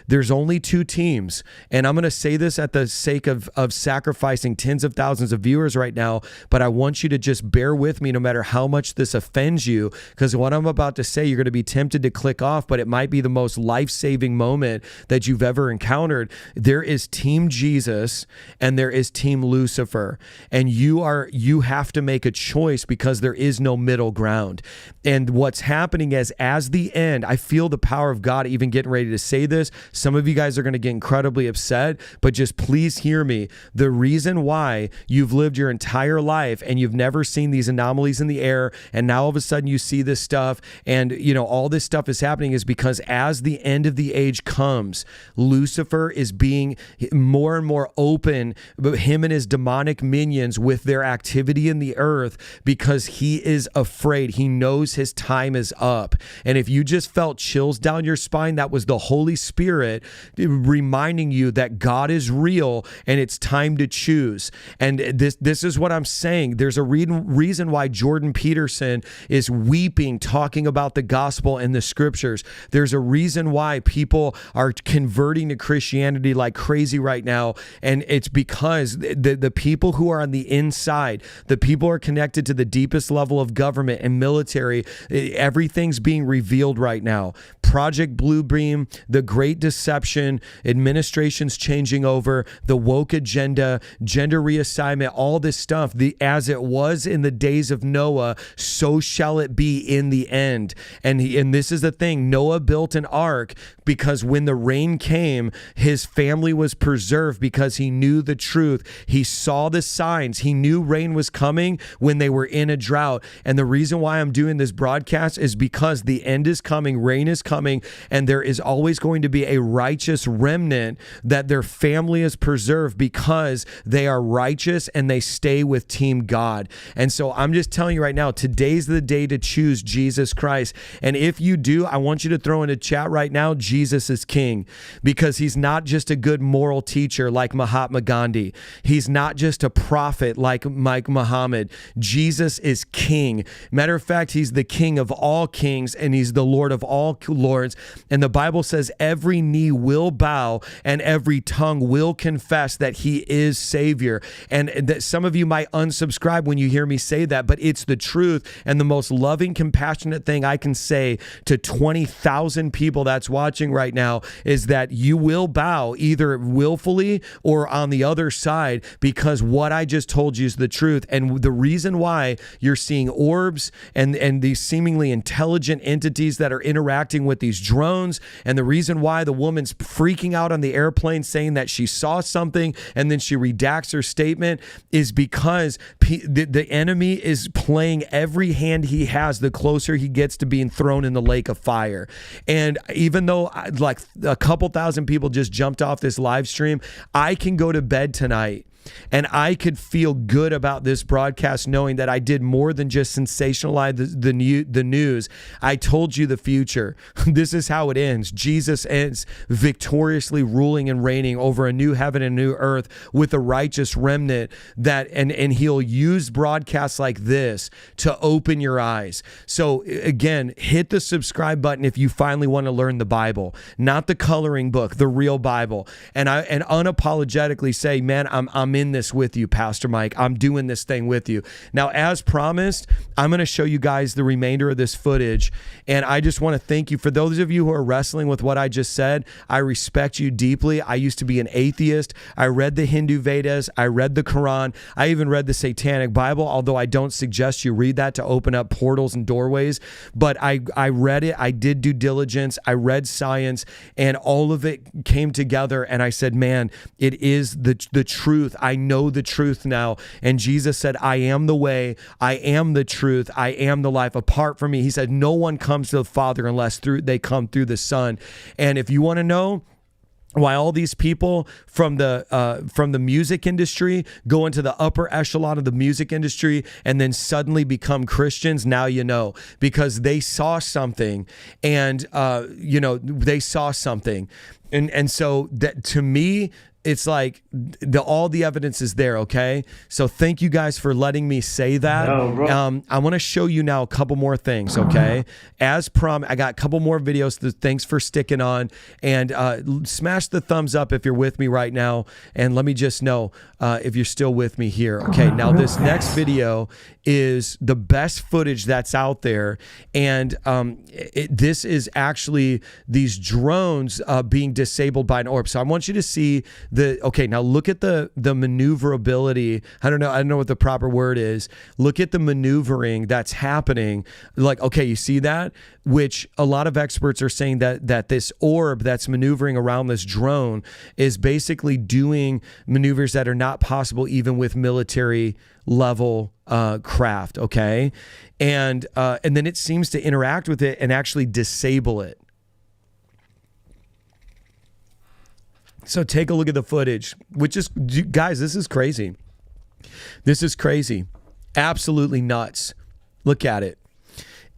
A: there's only two teams. And I'm going to say this at the sake of sacrificing tens of thousands of viewers right now, but I want you to just bear with me no matter how much this offends you, because what I'm about to say, you're going to be tempted to click off, but it might be the most life-saving moment that you've ever encountered. There is Team Jesus and there is Team Lucifer, and you have to make a choice because there is no middle ground. And what's happening is, as the end, I feel the power of God even getting ready to say this. Some of you guys are going to get incredibly upset, but just please hear me. The reason why you've lived your entire life and you've never seen these anomalies in the air, and now all of a sudden you see this stuff and all this stuff is happening, is because as the end of the age comes, Lucifer is being more and more open, him and his demonic minions, with their activity in the earth, because he is afraid. He knows his time is up. And if you just felt chills down your spine, that was the Holy Spirit reminding you that God is real and it's time to choose. And this is what I'm saying. There's a reason why Jordan Peterson is weeping talking about the gospel and the scriptures. There's a reason why people are converting to Christianity like crazy right now, and it's because the people who are on the inside, the people who are connected to the deepest level of government and military, everything's being revealed right now. Project Bluebeam, the Great Deception, administrations changing over, the woke agenda, gender reassignment, all this stuff. As it was in the days of Noah, so shall it be in the end. And this is the thing. Noah built an ark because when the rain came, his family was preserved because he knew the truth. He saw the signs. He knew rain was coming when they were in a drought. And the reason why I'm doing this broadcast is because the end is coming, rain is coming, and there is always going to be a righteous remnant that their family is preserved because they are righteous and they stay with Team God. And so I'm just telling you right now, today's the day to choose Jesus Christ. And if you do, I want you to throw in a chat right now, Jesus is King, because he's not just a good moral teacher like Mahatma Gandhi. He's not just a prophet like Mike Muhammad. Jesus is King. Matter of fact, he's the King of all kings and he's the Lord of all lords. And the Bible says every knee will bow and every tongue will confess that he is Savior. And that some of you might unsubscribe when you hear me say that, but it's the truth. And the most loving, compassionate thing I can say to 20,000 people that's watching right now is that you will bow either willfully or on the other side, because what I just told you is the truth. And the reason why you're seeing orbs and these seemingly intelligent entities that are interacting with these drones, and the reason why the woman's freaking out on the airplane saying that she saw something and then she redacts her statement, is because the enemy is playing every hand he has the closer he gets to being thrown in the lake of fire. And even though like a couple thousand people just jumped off this live stream, I can go to bed tonight and I could feel good about this broadcast knowing that I did more than just sensationalize the news. I told you the future. This is how it ends. Jesus ends victoriously ruling and reigning over a new heaven and new earth with a righteous remnant, that and he'll use broadcasts like this to open your eyes. So again, hit the subscribe button if you finally want to learn the Bible, not the coloring book, the real Bible. And unapologetically say, man, I'm in this with you, Pastor Mike. I'm doing this thing with you. Now, as promised, I'm going to show you guys the remainder of this footage. And I just want to thank you. For those of you who are wrestling with what I just said, I respect you deeply. I used to be an atheist. I read the Hindu Vedas. I read the Quran. I even read the Satanic Bible, although I don't suggest you read that to open up portals and doorways. But I read it. I did due diligence. I read science, and all of it came together. And I said, man, it is the truth. I know the truth now. And Jesus said, I am the way. I am the truth. I am the life. Apart from me, he said, no one comes to the Father unless they come through the Son. And if you want to know why all these people from the music industry go into the upper echelon of the music industry and then suddenly become Christians, now you know, because they saw something, and they saw something, and so that, to me, it's like all the evidence is there, okay? So thank you guys for letting me say that. I want to show you now a couple more things, okay? As promised, I got a couple more videos. Thanks for sticking on. And smash the thumbs up if you're with me right now. And let me just know if you're still with me here. Okay, now this next video is the best footage that's out there. And this is actually these drones being disabled by an orb. So I want you to see now look at the maneuverability. I don't know what the proper word is. Look at the maneuvering that's happening. Like, okay, you see that? Which a lot of experts are saying that this orb that's maneuvering around this drone is basically doing maneuvers that are not possible even with military level craft, okay? And then it seems to interact with it and actually disable it. So take a look at the footage, which is, guys, this is crazy. This is crazy. Absolutely nuts. Look at it.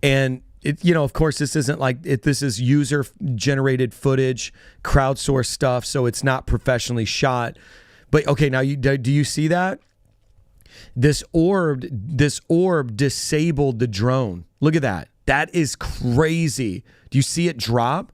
A: And of course, this isn't like it. This is user generated footage, crowdsourced stuff. So it's not professionally shot, but okay. Now do you see that? This orb disabled the drone. Look at that. That is crazy. Do you see it drop?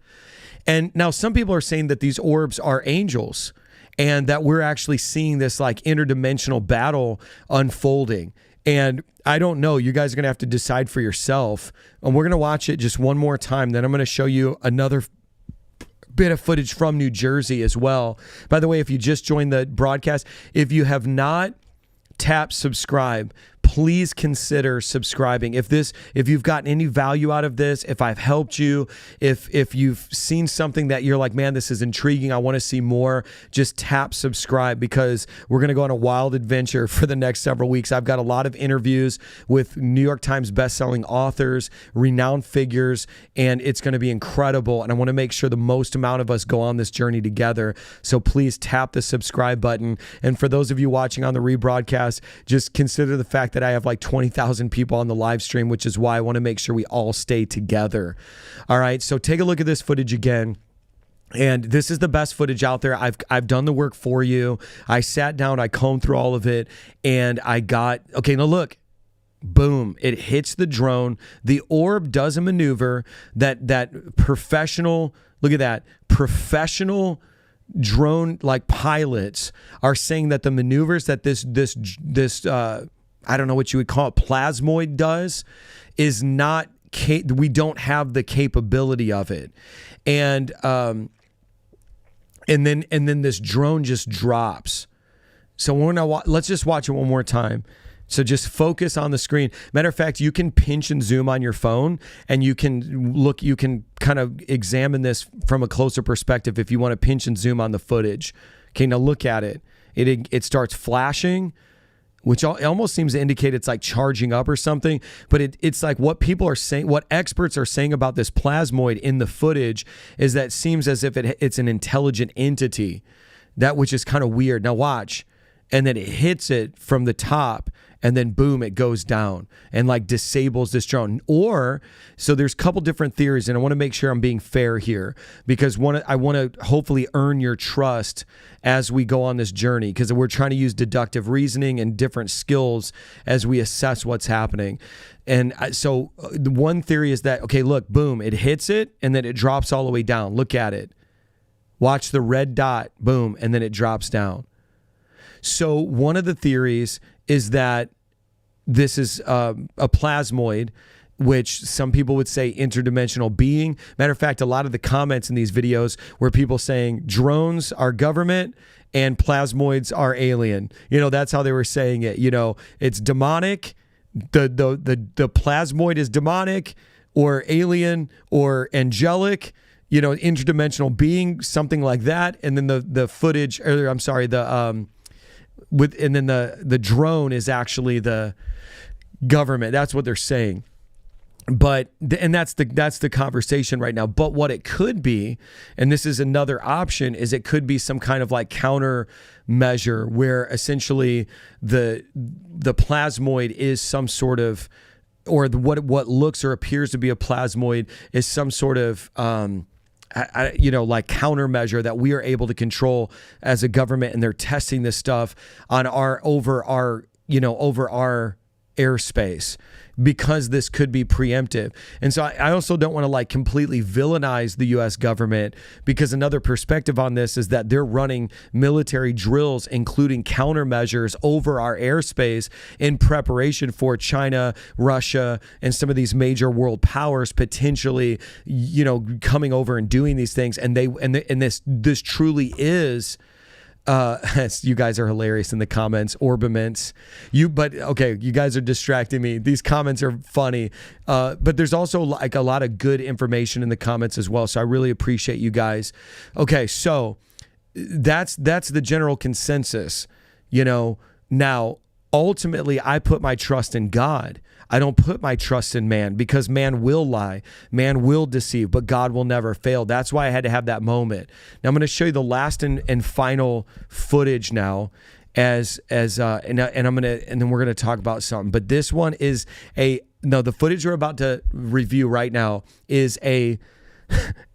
A: And now some people are saying that these orbs are angels and that we're actually seeing this like interdimensional battle unfolding. And I don't know. You guys are going to have to decide for yourself. And we're going to watch it just one more time. Then I'm going to show you another bit of footage from New Jersey as well. By the way, if you just joined the broadcast, if you have not tapped subscribe, please consider subscribing. If you've gotten any value out of this, if I've helped you, if you've seen something that you're like, man, this is intriguing, I want to see more, just tap subscribe, because we're going to go on a wild adventure for the next several weeks. I've got a lot of interviews with New York Times bestselling authors, renowned figures, and it's going to be incredible. And I want to make sure the most amount of us go on this journey together. So please tap the subscribe button. And for those of you watching on the rebroadcast, just consider the fact that I have like 20,000 people on the live stream, which is why I want to make sure we all stay together. All right, so take a look at this footage again. And this is the best footage out there. I've done the work for you. I sat down, I combed through all of it, and I got, okay, now look, boom, it hits the drone. The orb does a maneuver that professional, look at that, professional drone like pilots are saying that the maneuvers that this I don't know what you would call it, plasmoid does, is not, we don't have the capability of it. And then this drone just drops. So let's just watch it one more time. So just focus on the screen. Matter of fact, you can pinch and zoom on your phone, and you can kind of examine this from a closer perspective if you want to pinch and zoom on the footage. Okay, now look at it. It starts flashing, which almost seems to indicate it's like charging up or something. But it's like what people are saying, what experts are saying about this plasmoid in the footage is that it seems as if it's an intelligent entity, which is kind of weird. Now watch. And then it hits it from the top, and then boom, it goes down and like disables this drone. So there's a couple different theories, and I want to make sure I'm being fair here, because I want to hopefully earn your trust as we go on this journey, because we're trying to use deductive reasoning and different skills as we assess what's happening. And so the one theory is that, okay, look, boom, it hits it, and then it drops all the way down. Look at it. Watch the red dot, boom, and then it drops down. So one of the theories is that this is a plasmoid, which some people would say interdimensional being. Matter of fact, a lot of the comments in these videos were people saying drones are government and plasmoids are alien. That's how they were saying it. It's demonic. The plasmoid is demonic or alien or angelic, interdimensional being, something like that. And then the footage, or I'm sorry, the drone is actually the government. That's what they're saying. But that's the conversation right now. But what it could be, and this is another option, is it could be some kind of like counter measure where essentially the plasmoid is some sort of, or what looks or appears to be a plasmoid is some sort of like countermeasure that we are able to control as a government, and they're testing this stuff on over our airspace, because this could be preemptive. And so I also don't want to like completely villainize the US government, because another perspective on this is that they're running military drills, including countermeasures over our airspace in preparation for China, Russia, and some of these major world powers potentially, coming over and doing these things. And this truly is, you guys are hilarious in the comments. Orbiments, you guys are distracting me. These comments are funny, but there's also like a lot of good information in the comments as well. So I really appreciate you guys. Okay, so that's the general consensus. Now ultimately, I put my trust in God. I don't put my trust in man, because man will lie, man will deceive, but God will never fail. That's why I had to have that moment. Now I'm going to show you the last and final footage now, and then we're going to talk about something. But this one is the footage we're about to review right now is a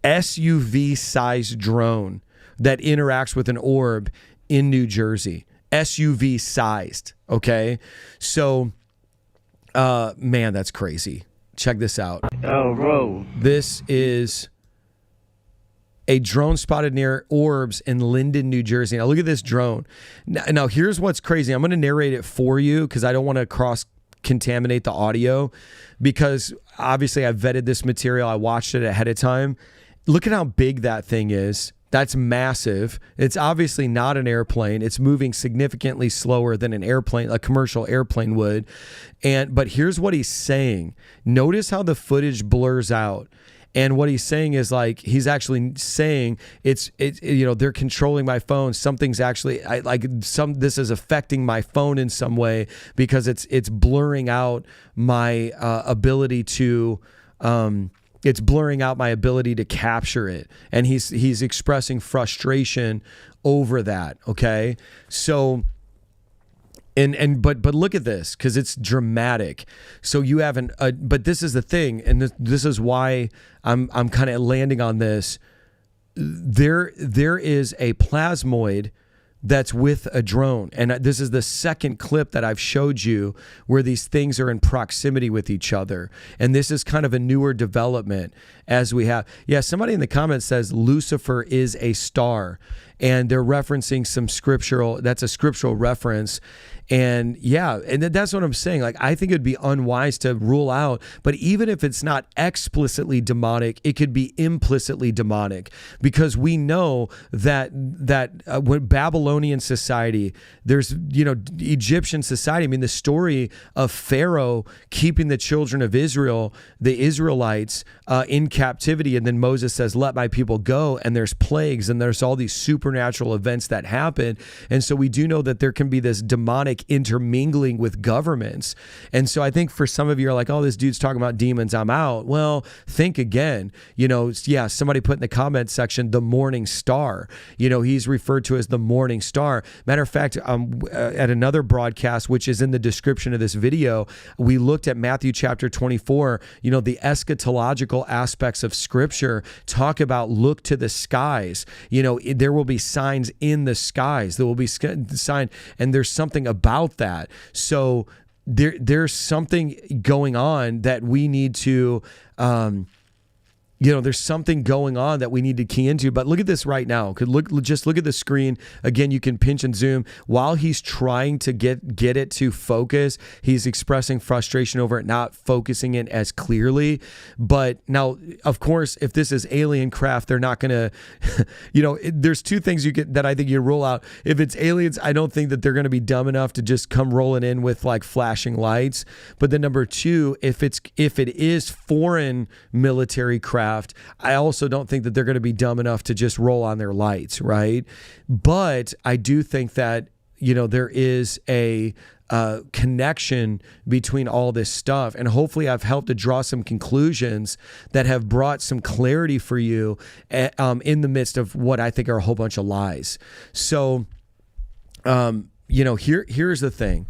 A: SUV sized drone that interacts with an orb in New Jersey. SUV sized. Okay, so. Man, that's crazy. Check this out.
D: Oh, bro.
A: This is a drone spotted near orbs in Linden, New Jersey. Now look at this drone. Now here's what's crazy. I'm going to narrate it for you because I don't want to cross-contaminate the audio, because obviously I vetted this material. I watched it ahead of time. Look at how big that thing is. That's massive. It's obviously not an airplane. It's moving significantly slower than an airplane, a commercial airplane would. But here's what he's saying. Notice how the footage blurs out. And what he's saying is like, he's actually saying they're controlling my phone. Something's actually this is affecting my phone in some way, because it's blurring out my ability to, it's blurring out my ability to capture it. And he's expressing frustration over that. Okay. So, but look at this, because it's dramatic. So you haven't, but this is the thing. And this is why I'm kind of landing on this. There is a plasmoid that's with a drone. And this is the second clip that I've showed you where these things are in proximity with each other. And this is kind of a newer development as we have. Yeah, somebody in the comments says Lucifer is a star. And they're referencing that's a scriptural reference. And yeah, and that's what I'm saying. Like, I think it'd be unwise to rule out, but even if it's not explicitly demonic, it could be implicitly demonic, because we know that when Babylonian society, there's, Egyptian society. I mean, the story of Pharaoh keeping the children of Israel, the Israelites, in captivity. And then Moses says, let my people go. And there's plagues and there's all these supernatural events that happen. And so we do know that there can be this demonic intermingling with governments. And so I think for some of you are like, oh, this dude's talking about demons, I'm out. Well, think again. Somebody put in the comments section, the morning star. He's referred to as the morning star. Matter of fact, at another broadcast, which is in the description of this video, we looked at Matthew chapter 24. The eschatological aspects of scripture talk about look to the skies. There will be signs in the skies. There will be sign, and there's something about that. So there's something going on that we need to there's something going on that we need to key into. But look at this right now. Just look at the screen. Again, you can pinch and zoom. While he's trying to get it to focus, he's expressing frustration over it not focusing it as clearly. But now, of course, if this is alien craft, they're not going to, there's two things that I think you roll out. If it's aliens, I don't think that they're going to be dumb enough to just come rolling in with like flashing lights. But then number two, if it is foreign military craft, I also don't think that they're going to be dumb enough to just roll on their lights, right? But I do think that, there is a connection between all this stuff. And hopefully I've helped to draw some conclusions that have brought some clarity for you in the midst of what I think are a whole bunch of lies. So, here's the thing.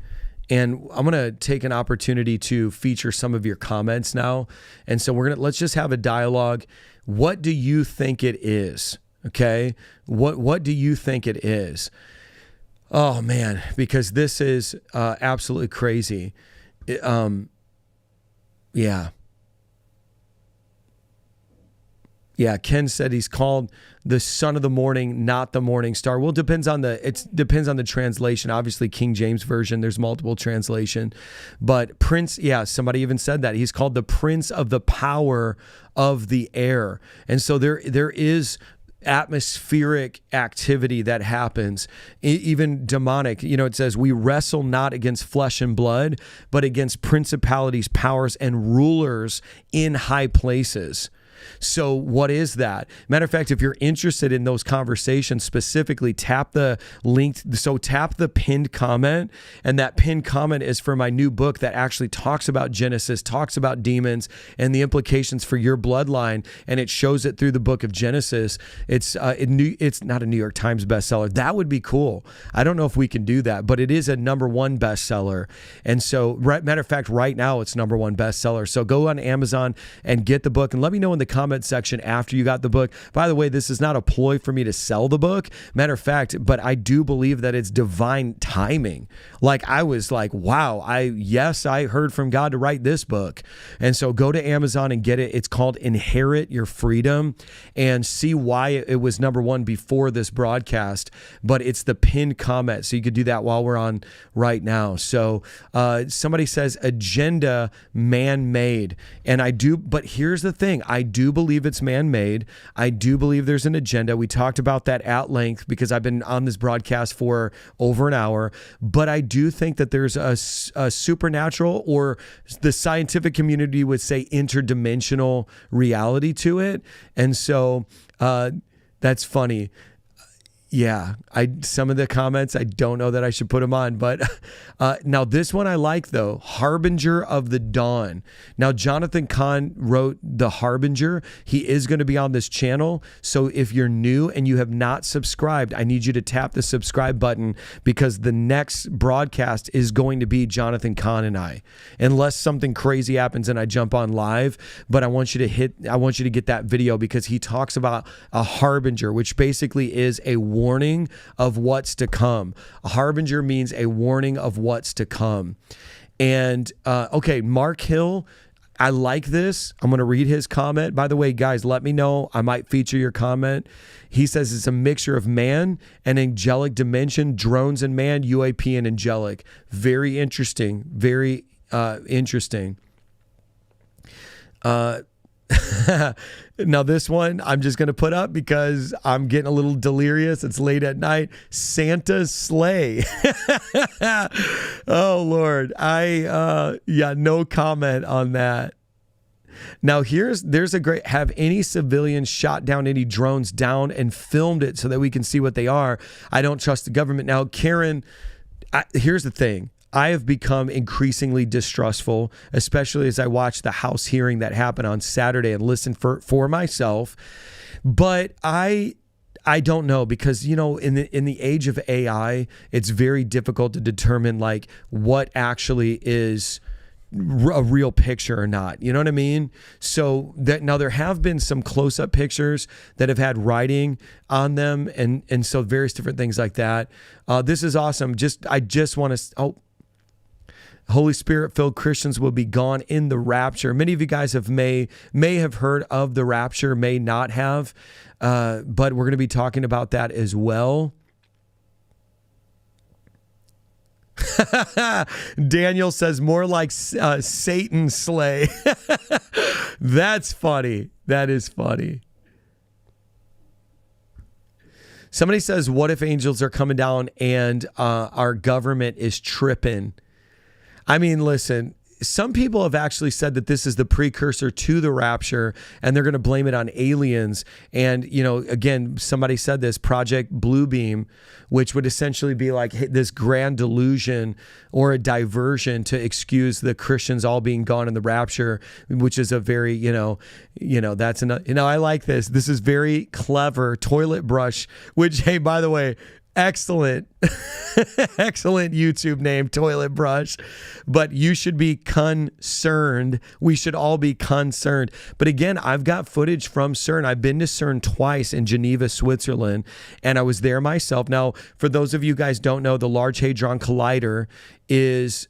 A: And I'm going to take an opportunity to feature some of your comments now. And so let's just have a dialogue. What do you think it is? Okay. What do you think it is? Oh man, because this is absolutely crazy. Yeah, Ken said he's called the son of the morning, not the morning star. Well, it depends on the translation. Obviously, King James Version, there's multiple translation. But Prince, somebody even said that. He's called the Prince of the power of the air. And so there is atmospheric activity that happens, even demonic. It says, we wrestle not against flesh and blood, but against principalities, powers, and rulers in high places. So what is that? Matter of fact, if you're interested in those conversations specifically, tap the link. So tap the pinned comment, and that pinned comment is for my new book that actually talks about Genesis, talks about demons and the implications for your bloodline, and it shows it through the book of Genesis. It's not a New York Times bestseller. That would be cool. I don't know if we can do that, but it is a #1 bestseller. And so, matter of fact, right now it's #1 bestseller. So go on Amazon and get the book, and let me know in the comment section after you got the book. By the way, this is not a ploy for me to sell the book. Matter of fact, but I do believe that it's divine timing. Like I was like, wow, I heard from God to write this book. And so go to Amazon and get it. It's called Inherit Your Freedom, and see why it was #1 before this broadcast, but it's the pinned comment. So you could do that while we're on right now. So somebody says agenda man-made. And I do, but here's the thing. I do believe it's man-made. I do believe there's an agenda. We talked about that at length because I've been on this broadcast for over an hour, but I do think that there's a supernatural, or the scientific community would say interdimensional reality to it. And so that's funny. Yeah, some of the comments, I don't know that I should put them on, but now this one I like though, Harbinger of the Dawn. Now, Jonathan Cahn wrote The Harbinger. He is going to be on this channel. So if you're new and you have not subscribed, I need you to tap the subscribe button, because the next broadcast is going to be Jonathan Cahn and I, unless something crazy happens and I jump on live. But I want you to get that video, because he talks about a harbinger, which basically is a warning of what's to come. A harbinger means a warning of what's to come. And okay, Mark Hill, I like this. I'm going to read his comment. By the way, guys, let me know. I might feature your comment. He says it's a mixture of man and angelic dimension, drones and man, UAP and angelic. Very interesting. Very interesting. Now this one I'm just going to put up because I'm getting a little delirious. It's late at night. Santa's sleigh. Oh Lord. No comment on that. Now there's a great, have any civilians shot down any drones down and filmed it so that we can see what they are? I don't trust the government. Now, Karen, here's the thing. I have become increasingly distrustful, especially as I watched the House hearing that happened on Saturday and listened for myself. But I don't know, because in the age of AI, it's very difficult to determine like what actually is a real picture or not. You know what I mean? So now there have been some close-up pictures that have had writing on them, and so various different things like that. This is awesome. I just want to. Holy Spirit filled Christians will be gone in the rapture. Many of you guys may have heard of the rapture, may not have, but we're going to be talking about that as well. Daniel says more like Satan slay. That's funny. That is funny. Somebody says, what if angels are coming down and our government is tripping? I mean, listen, some people have actually said that this is the precursor to the rapture and they're going to blame it on aliens. And, again, somebody said this, Project Bluebeam, which would essentially be like this grand delusion or a diversion to excuse the Christians all being gone in the rapture, which is a very, that's enough. I like this. This is very clever toilet brush, which, hey, by the way, excellent YouTube name, Toilet Brush. But you should be concerned. We should all be concerned. But again, I've got footage from CERN. I've been to CERN twice in Geneva, Switzerland, and I was there myself. Now, for those of you guys who don't know, the Large Hadron Collider is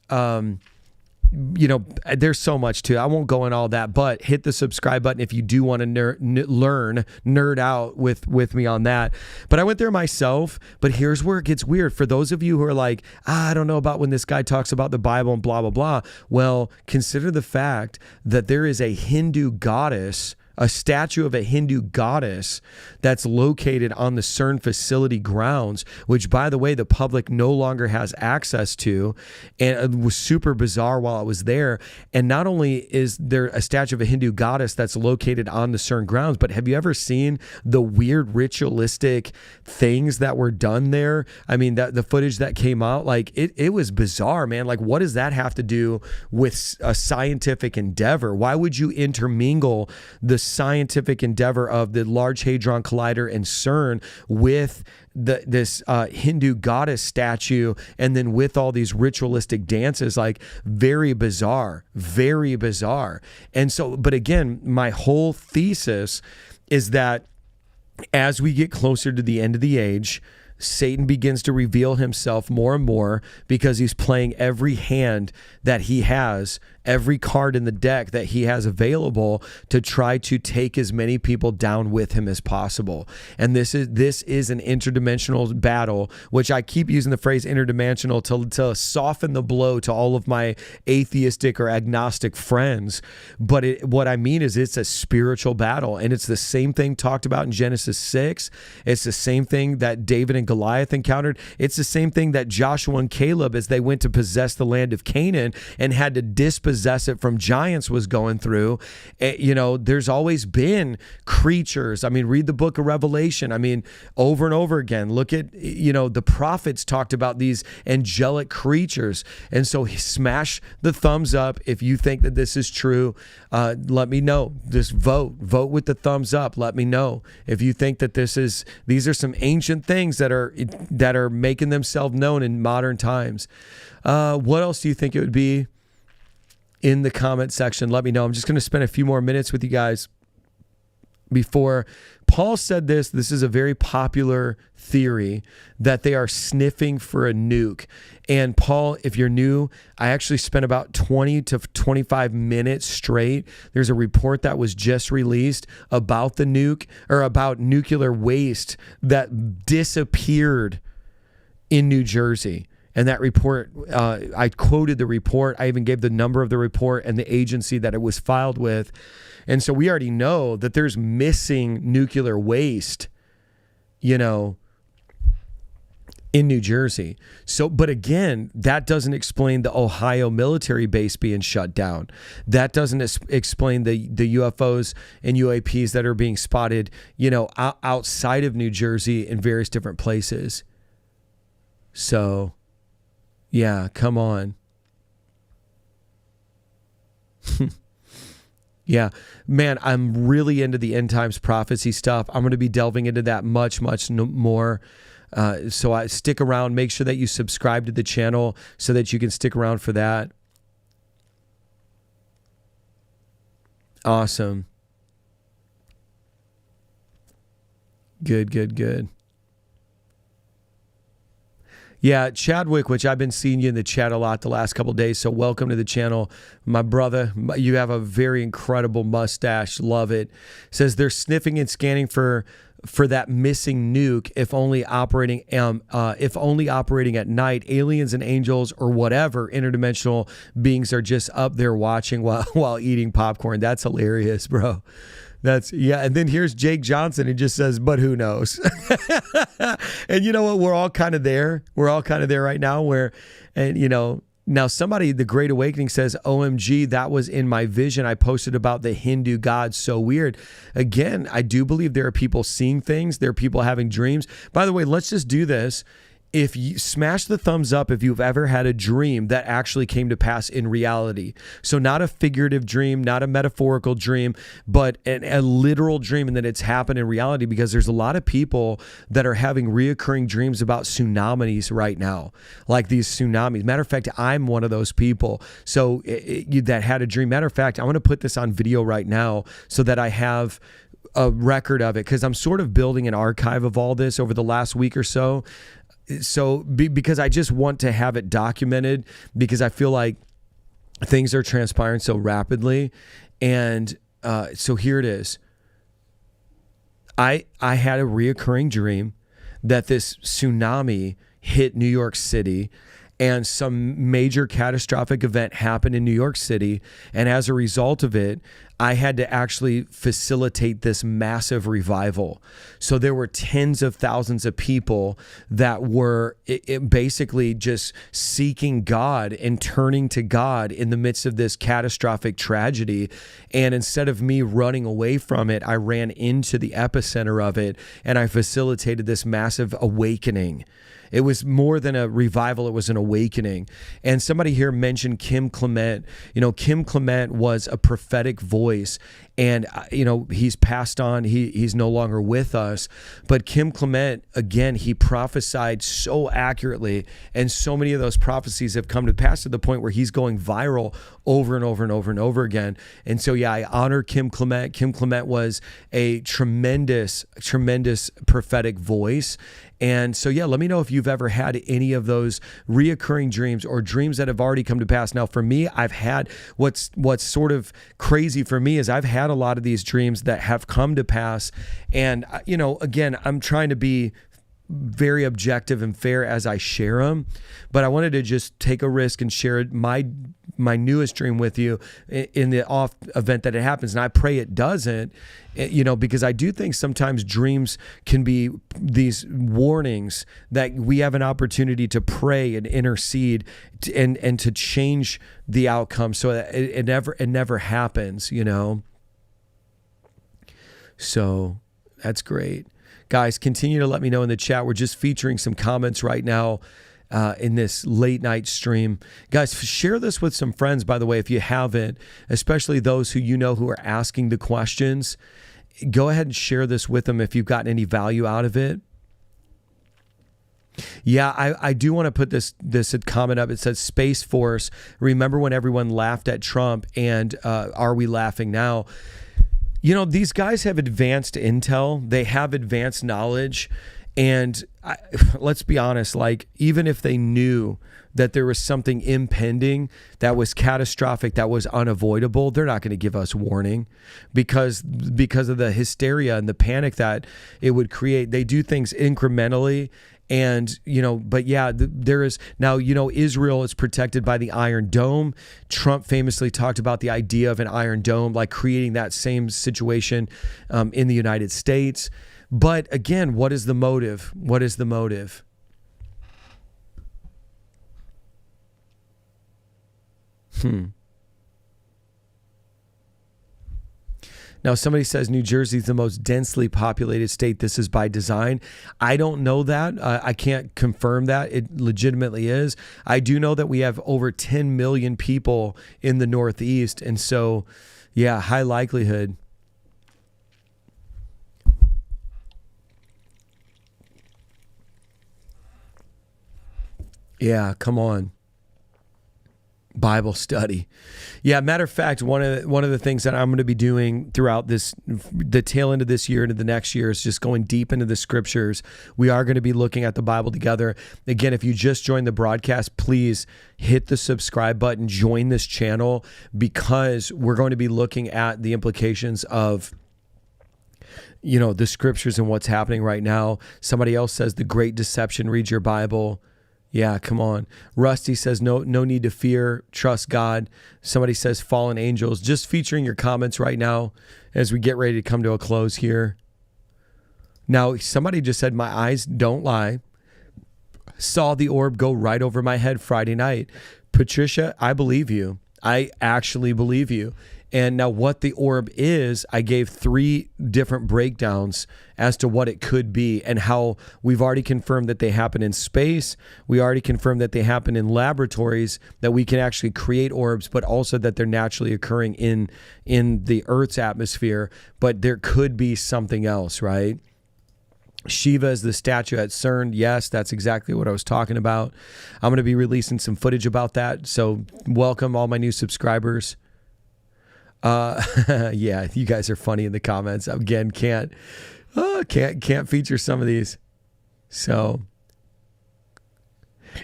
A: there's so much to it. I won't go in all that, but hit the subscribe button if you do want to nerd out with me on that. But I went there myself, but here's where it gets weird. For those of you who are like, I don't know about when this guy talks about the Bible and blah, blah, blah. Well, consider the fact that there is a Hindu goddess, a statue of a Hindu goddess that's located on the CERN facility grounds, which, by the way, the public no longer has access to. And it was super bizarre while I was there. And not only is there a statue of a Hindu goddess that's located on the CERN grounds, but have you ever seen the weird ritualistic things that were done there? I mean, the footage that came out, like it was bizarre, man. Like, what does that have to do with a scientific endeavor? Why would you intermingle the scientific endeavor of the Large Hadron Collider and CERN with this Hindu goddess statue, and then with all these ritualistic dances? Like, very bizarre, very bizarre. And so, but again, my whole thesis is that as we get closer to the end of the age, Satan begins to reveal himself more and more because he's playing every hand that he has, every card in the deck that he has available to try to take as many people down with him as possible. And this is an interdimensional battle, which I keep using the phrase interdimensional to soften the blow to all of my atheistic or agnostic friends. But what I mean is it's a spiritual battle, and it's the same thing talked about in Genesis 6. It's the same thing that David and Goliath encountered. It's the same thing that Joshua and Caleb, as they went to possess the land of Canaan and had to dispossess it from giants, was going through. There's always been creatures. I mean, read the book of Revelation. I mean, over and over again, look at, the prophets talked about these angelic creatures. And so smash the thumbs up if you think that this is true. Let me know. Just vote with the thumbs up. Let me know if you think that these are some ancient things that are making themselves known in modern times. What else do you think it would be? In the comment section, let me know. I'm just going to spend a few more minutes with you guys before Paul said this. This is a very popular theory that they are sniffing for a nuke. And Paul, if you're new, I actually spent about 20 to 25 minutes straight. There's a report that was just released about the nuke, or about nuclear waste that disappeared in New Jersey. And that report, I quoted the report. I even gave the number of the report and the agency that it was filed with. And so we already know that there's missing nuclear waste, in New Jersey. So, but again, that doesn't explain the Ohio military base being shut down. That doesn't explain the UFOs and UAPs that are being spotted, outside of New Jersey in various different places. So, yeah, come on. Yeah, man, I'm really into the end times prophecy stuff. I'm going to be delving into that much more. So I stick around. Make sure that you subscribe to the channel so that you can stick around for that. Awesome. Good. Yeah, Chadwick, which I've been seeing you in the chat a lot the last couple of days. So welcome to the channel, my brother. You have a very incredible mustache. Love it. Says they're sniffing and scanning for that missing nuke. If only operating at night, aliens and angels or whatever interdimensional beings are just up there watching while eating popcorn. That's hilarious, bro. And then here's Jake Johnson. He just says, but who knows? And you know what? We're all kind of there. We're all kind of there right now now somebody, the Great Awakening says, OMG, that was in my vision. I posted about the Hindu gods. So weird. Again, I do believe there are people seeing things. There are people having dreams. By the way, let's just do this. If you smash the thumbs up if you've ever had a dream that actually came to pass in reality. So not a figurative dream, not a metaphorical dream, but a literal dream, and that it's happened in reality, because there's a lot of people that are having reoccurring dreams about tsunamis right now, like these tsunamis. Matter of fact, I'm one of those people. So that had a dream. Matter of fact, I want to put this on video right now so that I have a record of it, because I'm sort of building an archive of all this over the last week or so. Because I just want to have it documented, because I feel like things are transpiring so rapidly. And so here it is. I had a reoccurring dream that this tsunami hit New York City, and some major catastrophic event happened in New York City. And as a result of it, I had to actually facilitate this massive revival. So there were tens of thousands of people that were basically just seeking God and turning to God in the midst of this catastrophic tragedy. And instead of me running away from it, I ran into the epicenter of it, and I facilitated this massive awakening. It was more than a revival. It was an awakening. And somebody here mentioned Kim Clement. Kim Clement was a prophetic voice, and he's passed on. He's no longer with us. But Kim Clement, again, he prophesied so accurately, and so many of those prophecies have come to pass to the point where he's going viral over and over and over and over again. And so, yeah, I honor Kim Clement. Kim Clement was a tremendous, tremendous prophetic voice. And so, yeah, let me know if you've ever had any of those reoccurring dreams or dreams that have already come to pass. Now, for me, I've had what's sort of crazy for me is I've had a lot of these dreams that have come to pass. And, again, I'm trying to be very objective and fair as I share them, but I wanted to just take a risk and share my newest dream with you in the off event that it happens. And I pray it doesn't, because I do think sometimes dreams can be these warnings that we have an opportunity to pray and intercede and to change the outcome so that it never happens, So that's great. Guys, continue to let me know in the chat. We're just featuring some comments right now in this late night stream. Guys, share this with some friends, by the way, if you haven't, especially those who who are asking the questions. Go ahead and share this with them if you've gotten any value out of it. Yeah, I do want to put this comment up. It says, Space Force, remember when everyone laughed at Trump, and are we laughing now? These guys have advanced intel. They have advanced knowledge. And let's be honest, even if they knew that there was something impending that was catastrophic, that was unavoidable, they're not going to give us warning because of the hysteria and the panic that it would create. They do things incrementally. And, but yeah, there is now, Israel is protected by the Iron Dome. Trump famously talked about the idea of an Iron Dome, like creating that same situation in the United States. But again, what is the motive? What is the motive? Now, somebody says New Jersey is the most densely populated state. This is by design. I don't know that. I can't confirm that. It legitimately is. I do know that we have over 10 million people in the Northeast. And so, yeah, high likelihood. Yeah, come on. Bible study. Yeah, matter of fact, one of the things that I'm going to be doing throughout the tail end of this year into the next year is just going deep into the scriptures. We are going to be looking at the Bible together. Again, if you just joined the broadcast, please hit the subscribe button, join this channel, because we're going to be looking at the implications of the scriptures and what's happening right now. Somebody else says the great deception, read your Bible. Yeah, come on. Rusty says, no need to fear, trust God. Somebody says fallen angels. Just featuring your comments right now as we get ready to come to a close here. Now, somebody just said, my eyes don't lie. Saw the orb go right over my head Friday night. Patricia, I believe you. I actually believe you. And now what the orb is, I gave 3 different breakdowns as to what it could be and how we've already confirmed that they happen in space. We already confirmed that they happen in laboratories, that we can actually create orbs, but also that they're naturally occurring in the Earth's atmosphere. But there could be something else, right? Shiva is the statue at CERN. Yes, that's exactly what I was talking about. I'm going to be releasing some footage about that. So welcome all my new subscribers. Yeah, you guys are funny in the comments. Again, can't feature some of these. So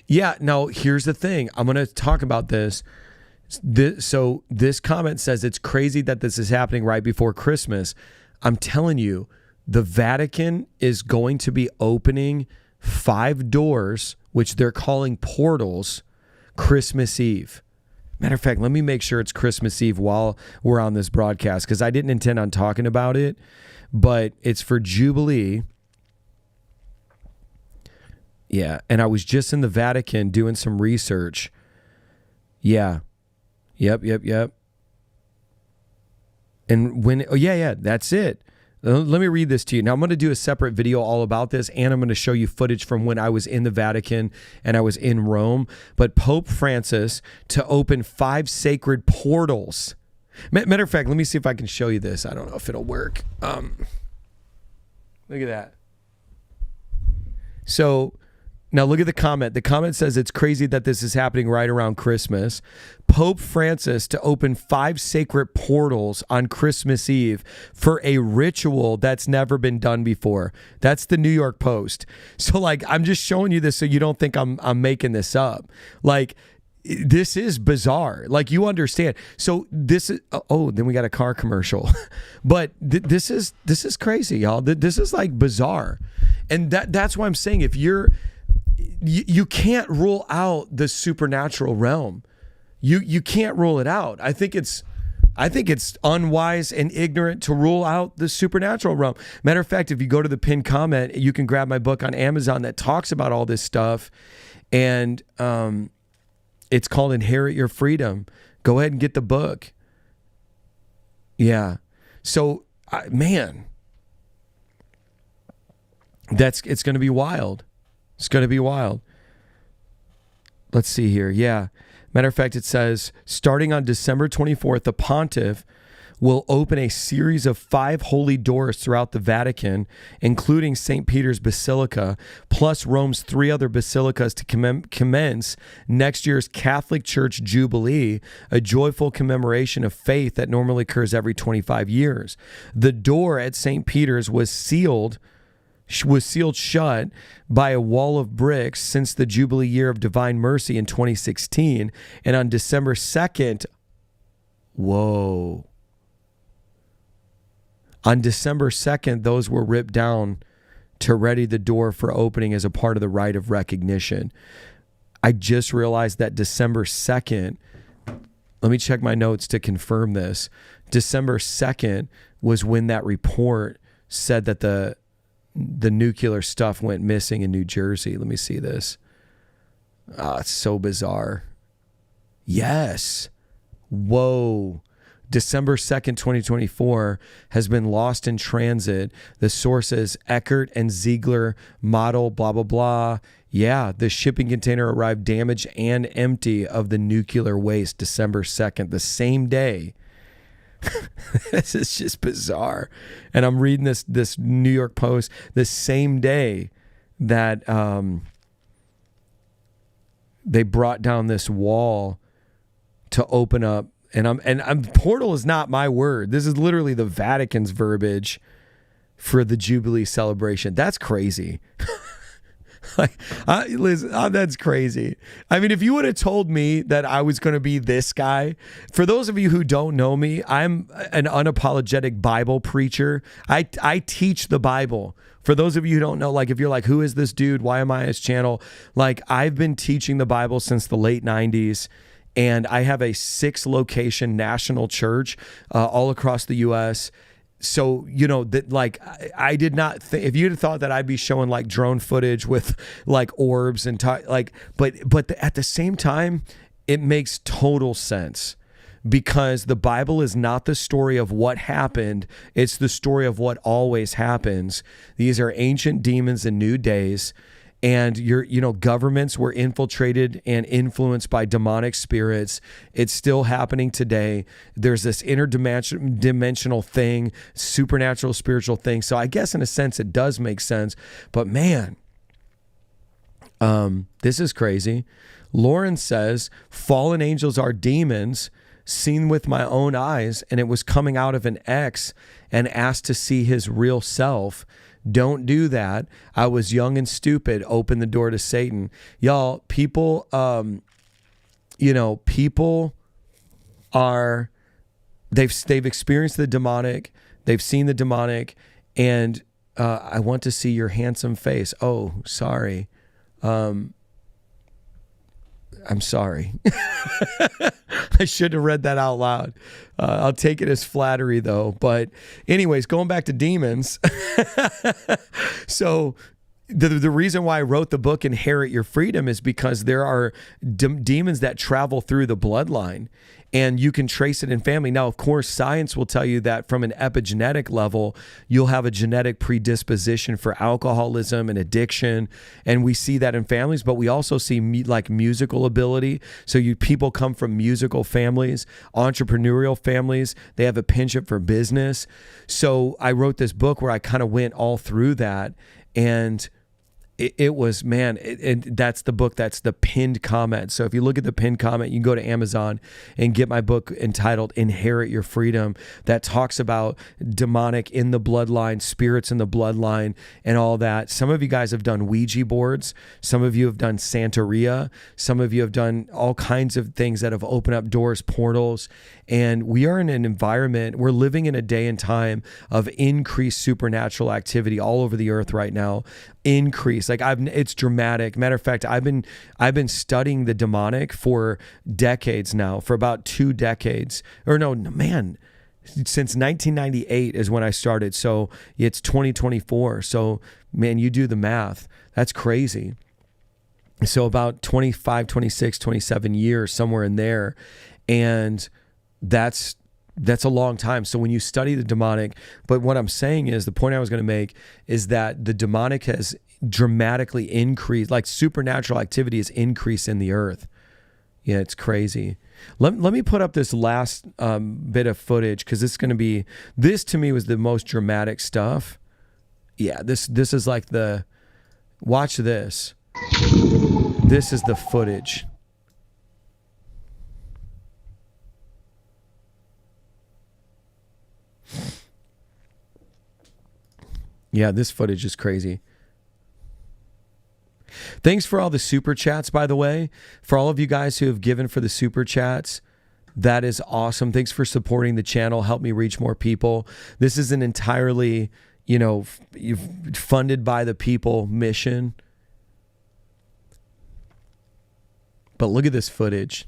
A: yeah, now here's the thing. I'm going to talk about this. So this comment says it's crazy that this is happening right before Christmas. I'm telling you, the Vatican is going to be opening 5 doors, which they're calling portals, Christmas Eve. Matter of fact, let me make sure it's Christmas Eve while we're on this broadcast, because I didn't intend on talking about it, but it's for Jubilee. Yeah, and I was just in the Vatican doing some research. Yeah. Yep. And that's it. Let me read this to you. Now, I'm going to do a separate video all about this, and I'm going to show you footage from when I was in the Vatican and I was in Rome. But Pope Francis to open 5 sacred portals. Matter of fact, let me see if I can show you this. I don't know if it'll work. Look at that. So now look at the comment. The comment says it's crazy that this is happening right around Christmas. Pope Francis to open 5 sacred portals on Christmas Eve for a ritual that's never been done before. That's the New York Post. So I'm just showing you this so you don't think I'm making this up. This is bizarre. You understand. So this is, then we got a car commercial, but this is crazy, y'all. This is bizarre. And that's why I'm saying you can't rule out the supernatural realm. You can't rule it out. I think it's unwise and ignorant to rule out the supernatural realm. Matter of fact, if you go to the pinned comment, you can grab my book on Amazon that talks about all this stuff. And it's called Inherit Your Freedom. Go ahead and get the book. Yeah. So, man, it's going to be wild. It's going to be wild. Let's see here. Yeah. Matter of fact, it says, starting on December 24th, the pontiff will open a series of 5 holy doors throughout the Vatican, including St. Peter's Basilica, plus Rome's 3 other basilicas to commence next year's Catholic Church Jubilee, a joyful commemoration of faith that normally occurs every 25 years. The door at St. Peter's was sealed shut by a wall of bricks since the Jubilee year of Divine Mercy in 2016. And on December 2nd, on December 2nd, those were ripped down to ready the door for opening as a part of the rite of recognition. I just realized that December 2nd, let me check my notes to confirm this. December 2nd was when that report said that the nuclear stuff went missing in New Jersey. Let me see this. It's so bizarre. Yes. Whoa. December 2nd, 2024 has been lost in transit. The sources Eckert and Ziegler model, blah, blah, blah. Yeah, the shipping container arrived damaged and empty of the nuclear waste December 2nd, the same day. This is just bizarre. And I'm reading this New York Post the same day that they brought down this wall to open up. And portal is not my word. This is literally the Vatican's verbiage for the Jubilee celebration. That's crazy. Liz, that's crazy. I mean, if you would have told me that I was going to be this guy, for those of you who don't know me, I'm an unapologetic Bible preacher. I teach the Bible. For those of you who don't know, like if you're like, who is this dude? Why am I on his channel? Like I've been teaching the Bible since the late 90s. And I have a 6-location national church all across the U.S. So, you know, that like I did not think, if you'd have thought that I'd be showing like drone footage with like orbs and but at the same time, it makes total sense because the Bible is not the story of what happened. It's the story of what always happens. These are ancient demons in new days. And governments were infiltrated and influenced by demonic spirits. It's still happening today. There's this interdimensional thing, supernatural, spiritual thing. So I guess in a sense it does make sense. But man, this is crazy. Lauren says, fallen angels are demons seen with my own eyes, and it was coming out of an ex and asked to see his real self. Don't do that. I was young and stupid. Open the door to Satan. Y'all, people are, they've experienced the demonic. They've seen the demonic. And I want to see your handsome face. Oh, sorry. I'm sorry. I should have read that out loud. I'll take it as flattery though. But anyways, going back to demons. So the reason why I wrote the book Inherit Your Freedom is because there are demons that travel through the bloodline and you can trace it in family. Now, of course, science will tell you that from an epigenetic level, you'll have a genetic predisposition for alcoholism and addiction. And we see that in families, but we also see like musical ability. So people come from musical families, entrepreneurial families. They have a penchant for business. So I wrote this book where I kind of went all through that. And it was, man, that's the book. That's the pinned comment. So if you look at the pinned comment, you can go to Amazon and get my book entitled Inherit Your Freedom that talks about demonic in the bloodline, spirits in the bloodline and all that. Some of you guys have done Ouija boards. Some of you have done Santeria. Some of you have done all kinds of things that have opened up doors, portals. And we are in an environment, we're living in a day and time of increased supernatural activity all over the earth right now. Increase. It's dramatic. Matter of fact, I've been studying the demonic for decades now, for about 2 decades. Or no, man, since 1998 is when I started. So it's 2024. So man, you do the math. That's crazy. So about 25, 26, 27 years, somewhere in there. And that's a long time. So when you study the demonic, but what I'm saying is, the point I was going to make is that the demonic has dramatically increased, like supernatural activity has increased in the earth. Yeah, it's crazy. Let me put up this last bit of footage because this to me was the most dramatic stuff. Yeah, this is like watch this. This is the footage. Yeah, this footage is crazy. Thanks for all the super chats, by the way. For all of you guys who have given for the super chats, that is awesome. Thanks for supporting the channel. Help me reach more people. This is an entirely, funded by the people mission. But look at this footage.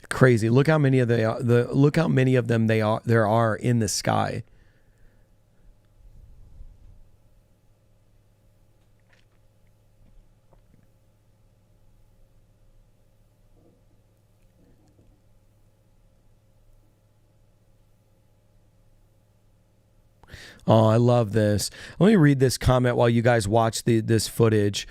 A: Crazy. Look how many of them there are in the sky. Oh, I love this. Let me read this comment while you guys watch this footage.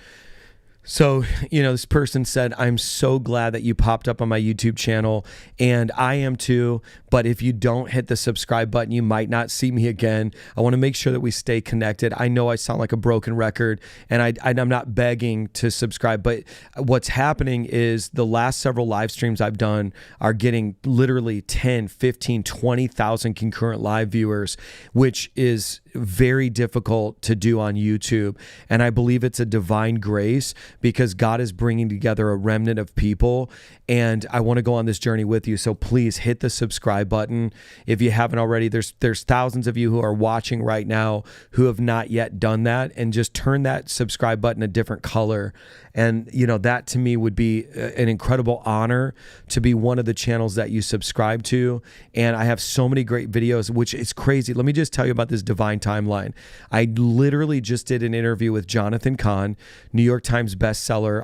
A: So, this person said, I'm so glad that you popped up on my YouTube channel, and I am too. But if you don't hit the subscribe button, you might not see me again. I want to make sure that we stay connected. I know I sound like a broken record, and I'm not begging to subscribe, but what's happening is the last several live streams I've done are getting literally 10, 15, 20,000 concurrent live viewers, which is very difficult to do on YouTube. And I believe it's a divine grace because God is bringing together a remnant of people. And I want to go on this journey with you. So please hit the subscribe button. If you haven't already, there's thousands of you who are watching right now who have not yet done that, and just turn that subscribe button a different color. And, that to me would be an incredible honor to be one of the channels that you subscribe to. And I have so many great videos, which is crazy. Let me just tell you about this divine timeline. I literally just did an interview with Jonathan Cahn, New York Times bestseller,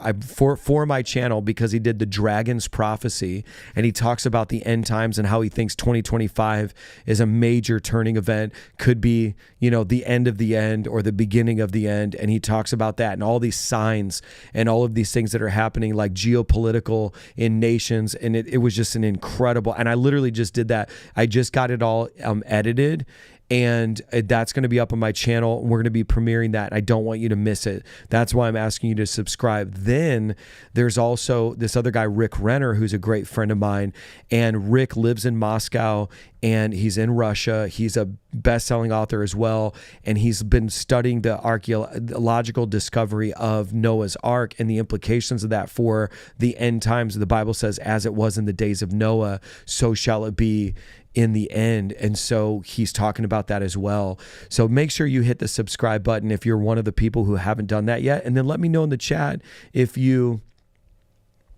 A: for my channel, because he did the Dragon's Prophecy, and he talks about the end times and how he thinks 2025 is a major turning event, could be, the end of the end or the beginning of the end. And he talks about that and all these signs and all of these things that are happening, like geopolitical in nations. And it was just an incredible, and I literally just did that. I just got it all edited, and that's going to be up on my channel. We're going to be premiering that. I don't want you to miss it. That's why I'm asking you to subscribe. Then there's also this other guy, Rick Renner, who's a great friend of mine. And Rick lives in Moscow, and he's in Russia. He's a best-selling author as well. And he's been studying the archaeological discovery of Noah's Ark and the implications of that for the end times. The Bible says, as it was in the days of Noah, so shall it be in the end. And so he's talking about that as well. So make sure you hit the subscribe button if you're one of the people who haven't done that yet. And then let me know in the chat if you're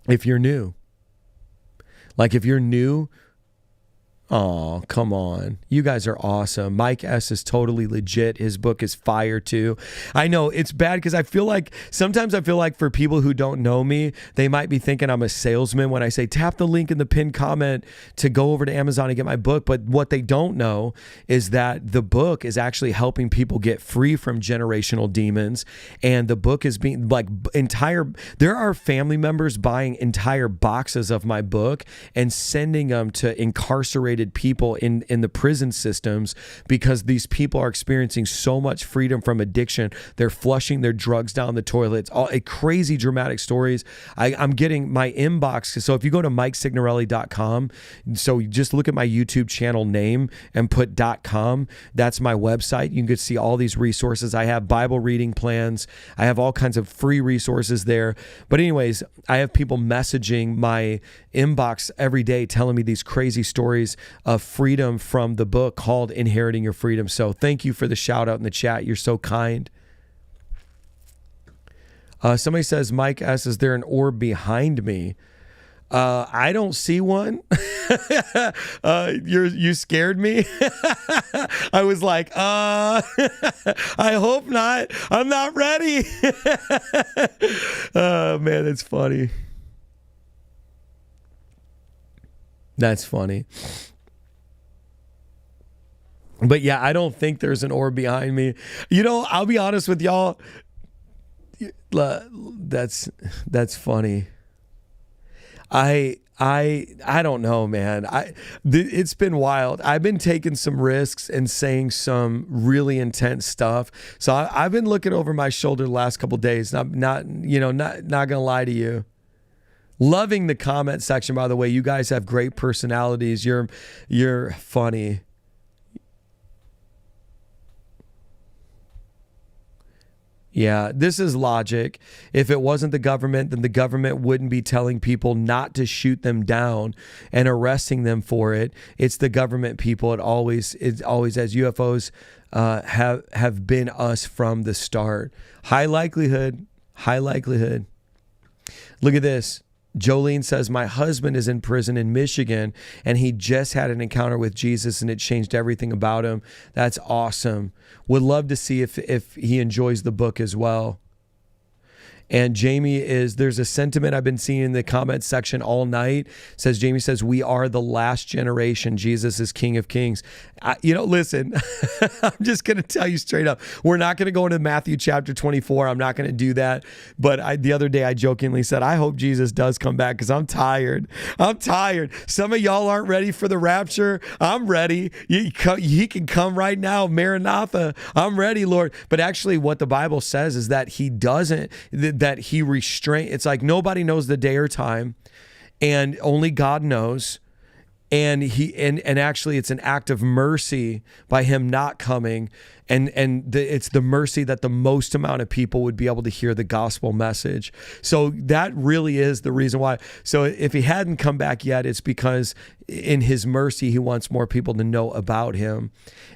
A: new. Like, if you're new, oh, come on. You guys are awesome. Mike S. is totally legit. His book is fire too. I know it's bad because sometimes I feel like for people who don't know me, they might be thinking I'm a salesman when I say tap the link in the pinned comment to go over to Amazon and get my book. But what they don't know is that the book is actually helping people get free from generational demons. And the book is being there are family members buying entire boxes of my book and sending them to incarcerated people in the prison systems, because these people are experiencing so much freedom from addiction. They're flushing their drugs down the toilet. It's all crazy dramatic stories. I'm getting my inbox. So if you go to MikeSignorelli.com, so you just look at my YouTube channel name and put .com, that's my website. You can see all these resources. I have Bible reading plans. I have all kinds of free resources there. But anyways, I have people messaging my inbox every day telling me these crazy stories of freedom from the book called Inheriting Your Freedom. So thank you for the shout out in the chat. You're so kind. Somebody says, Mike S., is there an orb behind me? I don't see one. You scared me. I was like, I hope not. I'm not ready. Oh man, it's funny. That's funny. But yeah, I don't think there's an orb behind me. I'll be honest with y'all. That's funny. I don't know, man. It's been wild. I've been taking some risks and saying some really intense stuff. So I've been looking over my shoulder the last couple of days. Not gonna lie to you. Loving the comment section, by the way. You guys have great personalities. You're funny. Yeah, this is logic. If it wasn't the government, then the government wouldn't be telling people not to shoot them down and arresting them for it. It's the government people. It always as UFOs have been us from the start. High likelihood. Look at this. Jolene says, my husband is in prison in Michigan and he just had an encounter with Jesus and it changed everything about him. That's awesome. Would love to see if he enjoys the book as well. And there's a sentiment I've been seeing in the comments section all night. Jamie says, we are the last generation. Jesus is King of Kings. Listen, I'm just going to tell you straight up. We're not going to go into Matthew chapter 24. I'm not going to do that. But the other day I jokingly said, I hope Jesus does come back because I'm tired. I'm tired. Some of y'all aren't ready for the rapture. I'm ready. He can come right now. Maranatha. I'm ready, Lord. But actually what the Bible says is that he doesn't, that he restrain. It's like nobody knows the day or time, and only God knows. And actually it's an act of mercy by him not coming. It's the mercy that the most amount of people would be able to hear the gospel message. So that really is the reason why. So if he hadn't come back yet, it's because in his mercy, he wants more people to know about him.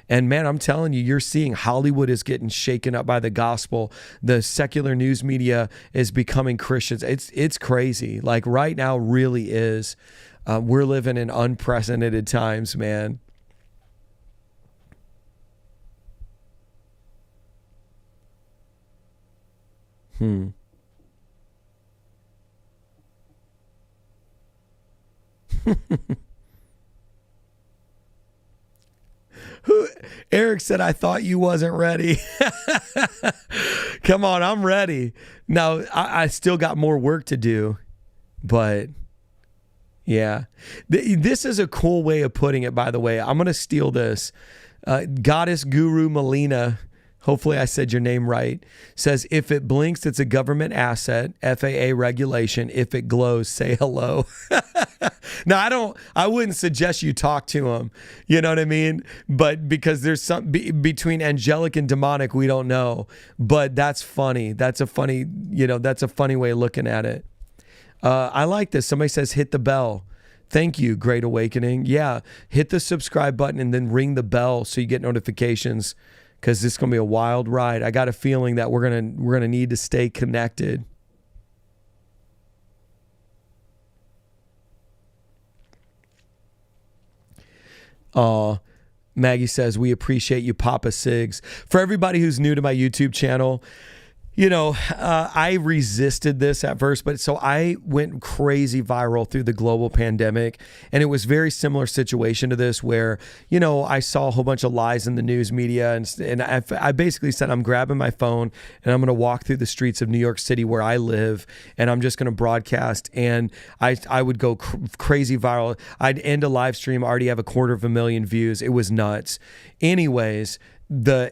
A: And man, I'm telling you, you're seeing Hollywood is getting shaken up by the gospel. The secular news media is becoming Christians. It's crazy. Like right now really is. We're living in unprecedented times, man. Eric said, I thought you wasn't ready. Come on, I'm ready. Now, I still got more work to do, but yeah. This is a cool way of putting it, by the way. I'm going to steal this. Goddess Guru Melina, hopefully I said your name right, says, if it blinks, it's a government asset, FAA regulation. If it glows, say hello. Now, I wouldn't suggest you talk to him. You know what I mean? But because there's some between angelic and demonic, we don't know. But that's funny. That's a funny way of looking at it. I like this. Somebody says, hit the bell. Thank you, Great Awakening. Yeah, hit the subscribe button and then ring the bell so you get notifications, because this is going to be a wild ride. I got a feeling that we're gonna need to stay connected. Maggie says, we appreciate you, Papa Sigs. For everybody who's new to my YouTube channel, I resisted this at first, but so I went crazy viral through the global pandemic. And it was very similar situation to this where, I saw a whole bunch of lies in the news media. And I basically said, I'm grabbing my phone and I'm going to walk through the streets of New York City where I live. And I'm just going to broadcast. And I would go crazy viral. I'd end a live stream, already have 250,000 views. It was nuts. Anyways, I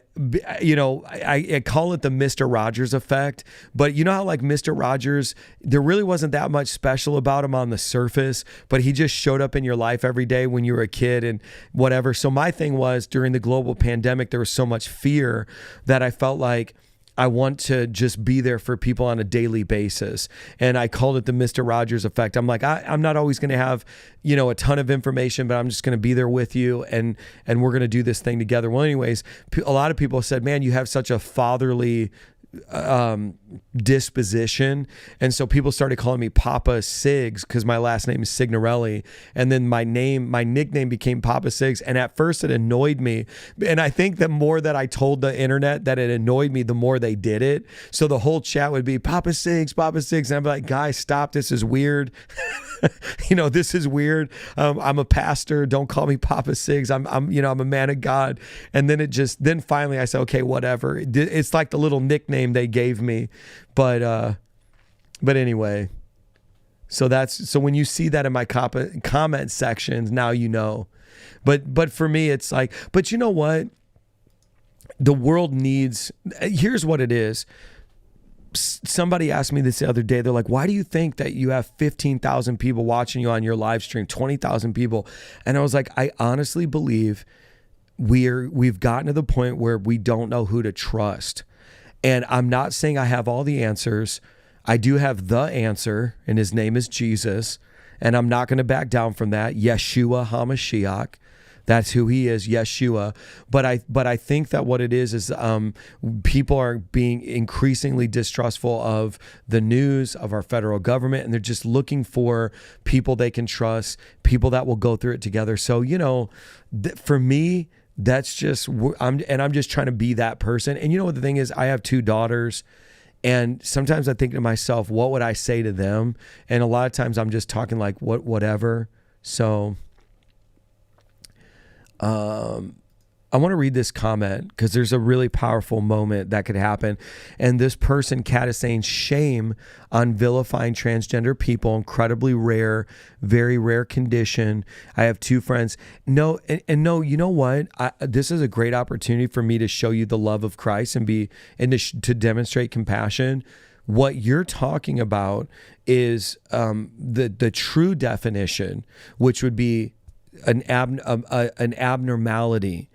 A: call it the Mr. Rogers effect, but you know how like Mr. Rogers, there really wasn't that much special about him on the surface, but he just showed up in your life every day when you were a kid and whatever. So my thing was, during the global pandemic, there was so much fear that I felt like I want to just be there for people on a daily basis. And I called it the Mr. Rogers effect. I'm like, I'm not always going to have, a ton of information, but I'm just going to be there with you and we're going to do this thing together. Well, anyways, a lot of people said, man, you have such a fatherly disposition. And so people started calling me Papa Sigs because my last name is Signorelli. And then my nickname became Papa Sigs. And at first it annoyed me. And I think the more that I told the internet that it annoyed me, the more they did it. So the whole chat would be Papa Sigs, Papa Sigs. And I'd be like, guys, stop. This is weird. This is weird. I'm a pastor. Don't call me Papa Sigs. I'm a man of God. And then finally I said, okay, whatever. It's like the little nickname they gave me. But anyway, so when you see that in my comment sections, now you know. But for me, it's like, but you know what? The world needs, here's what it is. Somebody asked me this the other day. They're like, why do you think that you have 15,000 people watching you on your live stream, 20,000 people? And I was like, I honestly believe we've gotten to the point where we don't know who to trust. And I'm not saying I have all the answers. I do have the answer, and his name is Jesus. And I'm not going to back down from that. Yeshua HaMashiach. That's who he is, Yeshua. But I think that what it is people are being increasingly distrustful of the news, of our federal government, and they're just looking for people they can trust, people that will go through it together. So, for me, that's just, I'm just trying to be that person. And you know what the thing is, I have 2 daughters, And sometimes I think to myself, what would I say to them? And a lot of times I'm just talking like whatever. So I want to read this comment because there's a really powerful moment that could happen. And this person, Kat, is saying, shame on vilifying transgender people, incredibly rare, very rare condition. I have 2 friends. No, and no, you know what? This is a great opportunity for me to show you the love of Christ and to demonstrate compassion. What you're talking about is the true definition, which would be an abnormality.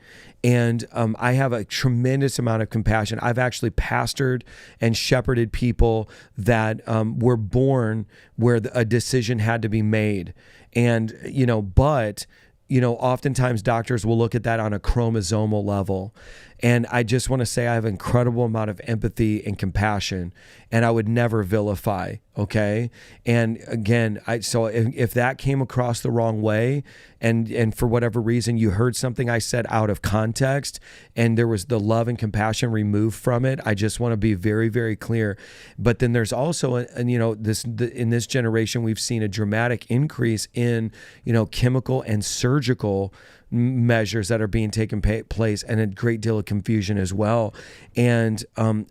A: And I have a tremendous amount of compassion. I've actually pastored and shepherded people that were born where a decision had to be made. And, but oftentimes doctors will look at that on a chromosomal level. And I just want to say I have an incredible amount of empathy and compassion, and I would never vilify, okay? And again, so if that came across the wrong way, and for whatever reason you heard something I said out of context, and there was the love and compassion removed from it, I just want to be very, very clear. But then there's also, in this generation, we've seen a dramatic increase in, chemical and surgical measures that are being taken place, and a great deal of confusion as well. And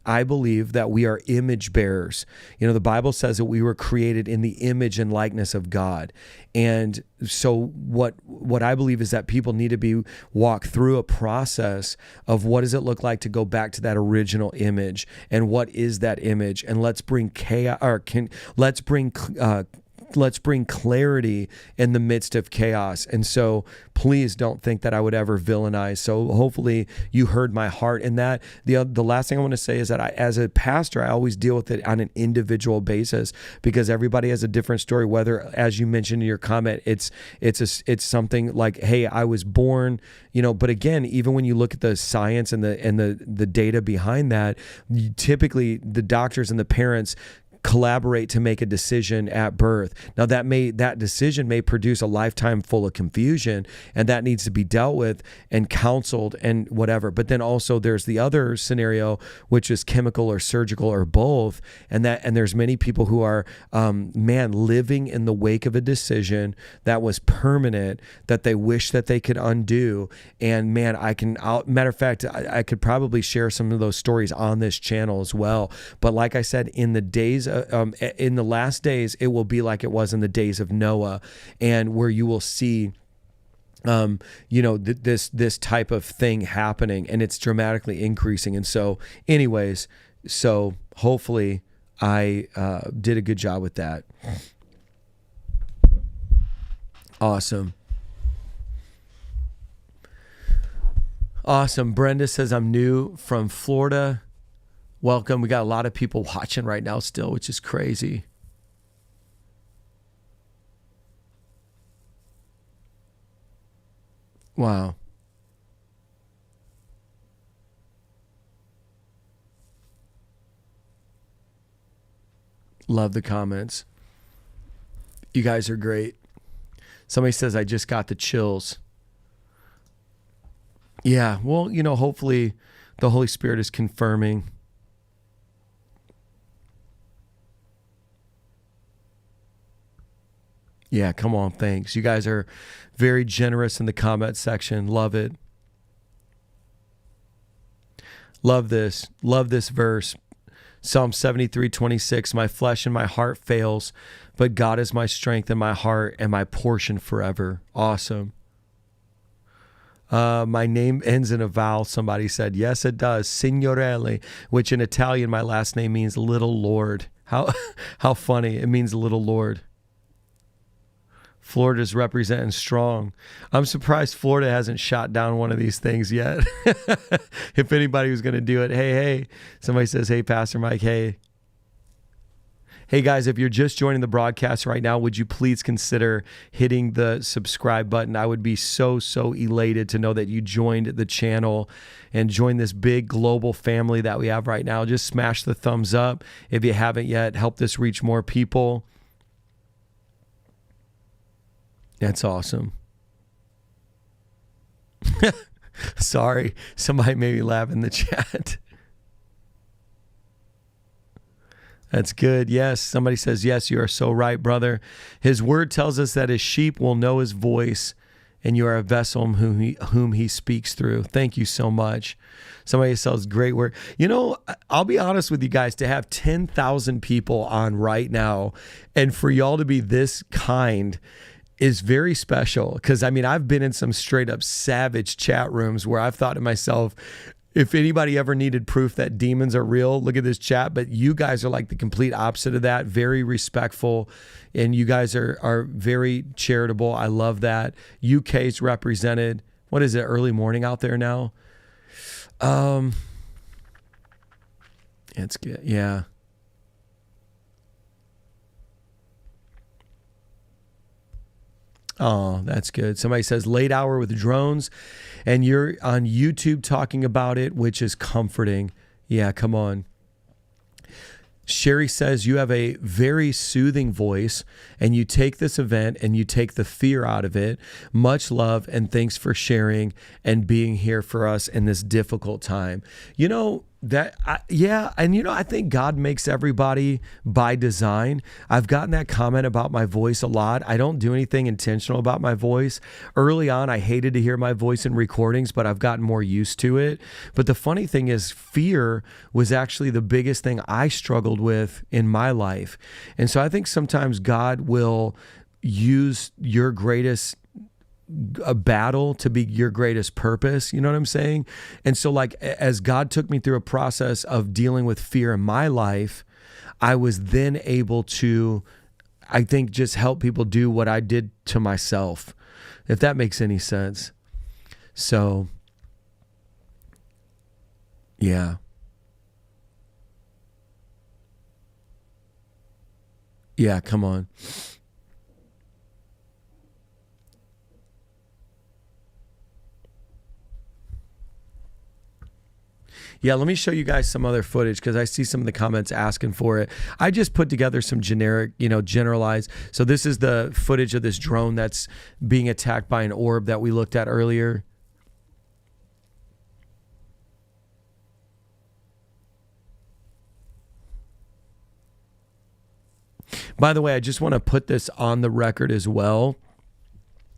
A: I believe that we are image bearers. The Bible says that we were created in the image and likeness of God. And so what I believe is that people need to be walked through a process of what does it look like to go back to that original image, and what is that image, and let's bring let's bring clarity in the midst of chaos. And so please don't think that I would ever villainize. So hopefully you heard my heart in that. The last thing I want to say is that as a pastor, I always deal with it on an individual basis, because everybody has a different story, whether, as you mentioned in your comment, it's something like, hey, I was born, but again, even when you look at the science and the data behind that, typically the doctors and the parents collaborate to make a decision at birth. Now that decision may produce a lifetime full of confusion, and that needs to be dealt with and counseled and whatever. But then also there's the other scenario, which is chemical or surgical or both. And there's many people who are, living in the wake of a decision that was permanent, that they wish that they could undo. And matter of fact, I could probably share some of those stories on this channel as well. But like I said, in the last days, it will be like it was in the days of Noah, and where you will see this type of thing happening, and it's dramatically increasing. And so anyways, hopefully I did a good job with that. Awesome. Brenda says, I'm new from Florida. Welcome. We got a lot of people watching right now still, which is crazy. Wow. Love the comments. You guys are great. Somebody says, I just got the chills. Yeah, well, hopefully the Holy Spirit is confirming. Yeah, come on, thanks. You guys are very generous in the comment section. Love it. Love this verse. Psalm 73:26, my flesh and my heart fails, but God is my strength and my heart and my portion forever. Awesome. My name ends in a vowel, somebody said. Yes, it does. Signorelli, which in Italian, my last name means little Lord. How funny. It means little Lord. Florida's representing strong. I'm surprised Florida hasn't shot down one of these things yet. If anybody was going to do it, hey, somebody says, hey, Pastor Mike, hey. Hey guys, if you're just joining the broadcast right now, would you please consider hitting the subscribe button? I would be so elated to know that you joined the channel and joined this big global family that we have right now. Just smash the thumbs up. If you haven't yet, help this reach more people. That's awesome. Sorry, somebody made me laugh in the chat. That's good. Yes. Somebody says, yes, you are so right, brother. His word tells us that his sheep will know his voice, and you are a vessel whom he speaks through. Thank you so much. Somebody says, great work. You know, I'll be honest with you guys, to have 10,000 people on right now and for y'all to be this kind is very special. Because, I mean, I've been in some straight up savage chat rooms where I've thought to myself, if anybody ever needed proof that demons are real, look at this chat. But you guys are like the complete opposite of that. Very respectful. And you guys are very charitable. I love that. UK's represented. What is it? Early morning out there now? It's good. Yeah. Oh, that's good. Somebody says late hour with drones, and you're on YouTube talking about it, which is comforting. Yeah, come on. Sherry says you have a very soothing voice, and you take this event and you take the fear out of it. Much love, and thanks for sharing and being here for us in this difficult time. You know, I think God makes everybody by design. I've gotten that comment about my voice a lot. I don't do anything intentional about my voice. Early on, I hated to hear my voice in recordings, but I've gotten more used to it. But the funny thing is, fear was actually the biggest thing I struggled with in my life. And so I think sometimes God will use your greatest a battle to be your greatest purpose. You know what I'm saying? And so like, as God took me through a process of dealing with fear in my life, I was then able to, I think, just help people do what I did to myself, if that makes any sense. So yeah. Yeah, come on. Yeah, let me show you guys some other footage because I see some of the comments asking for it. I just put together some generic, generalized. So this is the footage of this drone that's being attacked by an orb that we looked at earlier. By the way, I just want to put this on the record as well.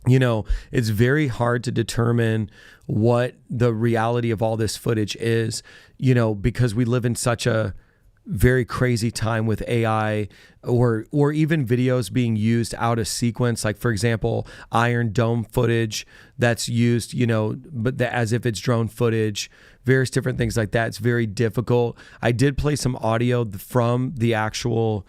A: It's very hard to determine what the reality of all this footage is, because we live in such a very crazy time with AI or even videos being used out of sequence. Like, for example, Iron Dome footage that's used, but as if it's drone footage, various different things like that. It's very difficult. I did play some audio from the actual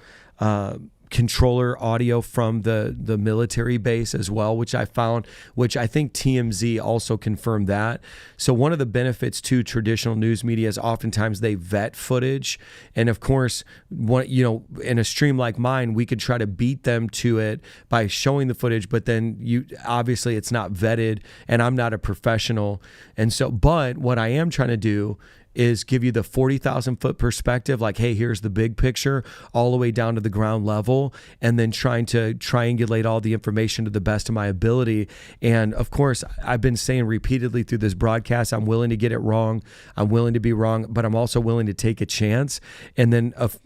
A: controller audio from the military base as well, which I found, which I think TMZ also confirmed that. So one of the benefits to traditional news media is oftentimes they vet footage. And of course, in a stream like mine, we could try to beat them to it by showing the footage, but then obviously it's not vetted and I'm not a professional. And so, but what I am trying to do is give you the 40,000 foot perspective, like, hey, here's the big picture all the way down to the ground level, and then trying to triangulate all the information to the best of my ability. And of course, I've been saying repeatedly through this broadcast, I'm willing to get it wrong. I'm willing to be wrong, but I'm also willing to take a chance. And then of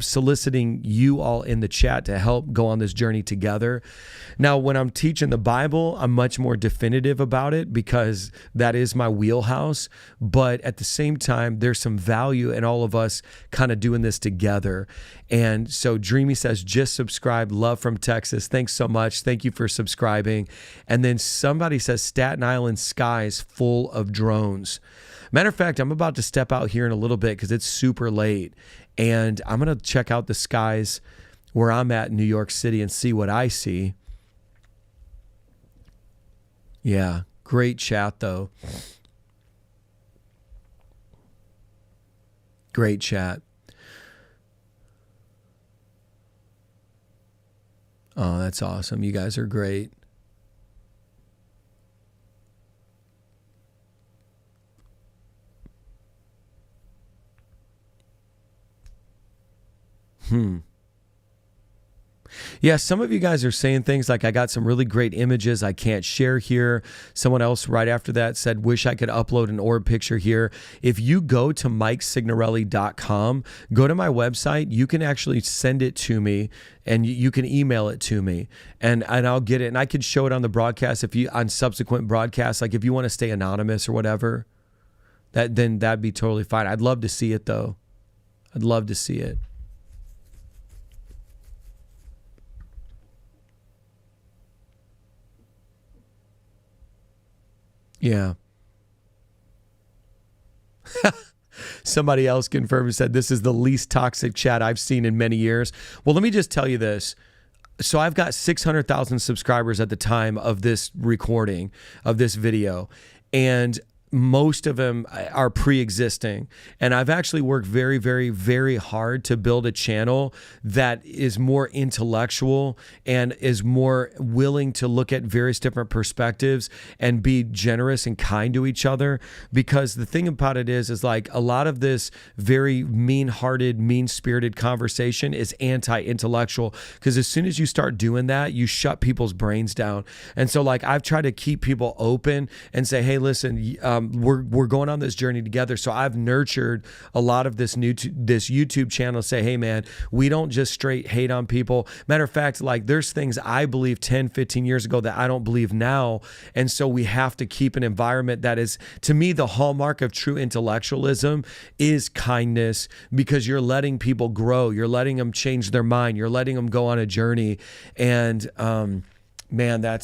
A: soliciting you all in the chat to help go on this journey together. Now, when I'm teaching the Bible, I'm much more definitive about it because that is my wheelhouse. But at the same time, there's some value in all of us kind of doing this together. And so Dreamy says, just subscribe. Love from Texas. Thanks so much. Thank you for subscribing. And then somebody says Staten Island skies full of drones. Matter of fact, I'm about to step out here in a little bit because it's super late. And I'm going to check out the skies where I'm at in New York City and see what I see. Yeah, great chat though. Great chat. Oh, that's awesome. You guys are great. Yeah, some of you guys are saying things like, I got some really great images I can't share here. Someone else right after that said, wish I could upload an orb picture here. If you go to MikeSignorelli.com, go to my website, you can actually send it to me and you can email it to me and I'll get it. And I could show it on the broadcast on subsequent broadcasts. Like if you want to stay anonymous or whatever, then that'd be totally fine. I'd love to see it though. I'd love to see it. Yeah. Somebody else confirmed and said, this is the least toxic chat I've seen in many years. Well, let me just tell you this. So I've got 600,000 subscribers at the time of this recording of this video. And most of them are pre-existing. And I've actually worked very, very, very hard to build a channel that is more intellectual and is more willing to look at various different perspectives and be generous and kind to each other. Because the thing about it is like a lot of this very mean-hearted, mean-spirited conversation is anti-intellectual. Because as soon as you start doing that, you shut people's brains down. And so like I've tried to keep people open and say, hey, listen, we're going on this journey together. So I've nurtured a lot of this YouTube channel. Say, hey man, we don't just straight hate on people. Matter of fact, like there's things I believe 10, 15 years ago that I don't believe now. And so we have to keep an environment that is, to me, the hallmark of true intellectualism is kindness, because you're letting people grow. You're letting them change their mind. You're letting them go on a journey. And man,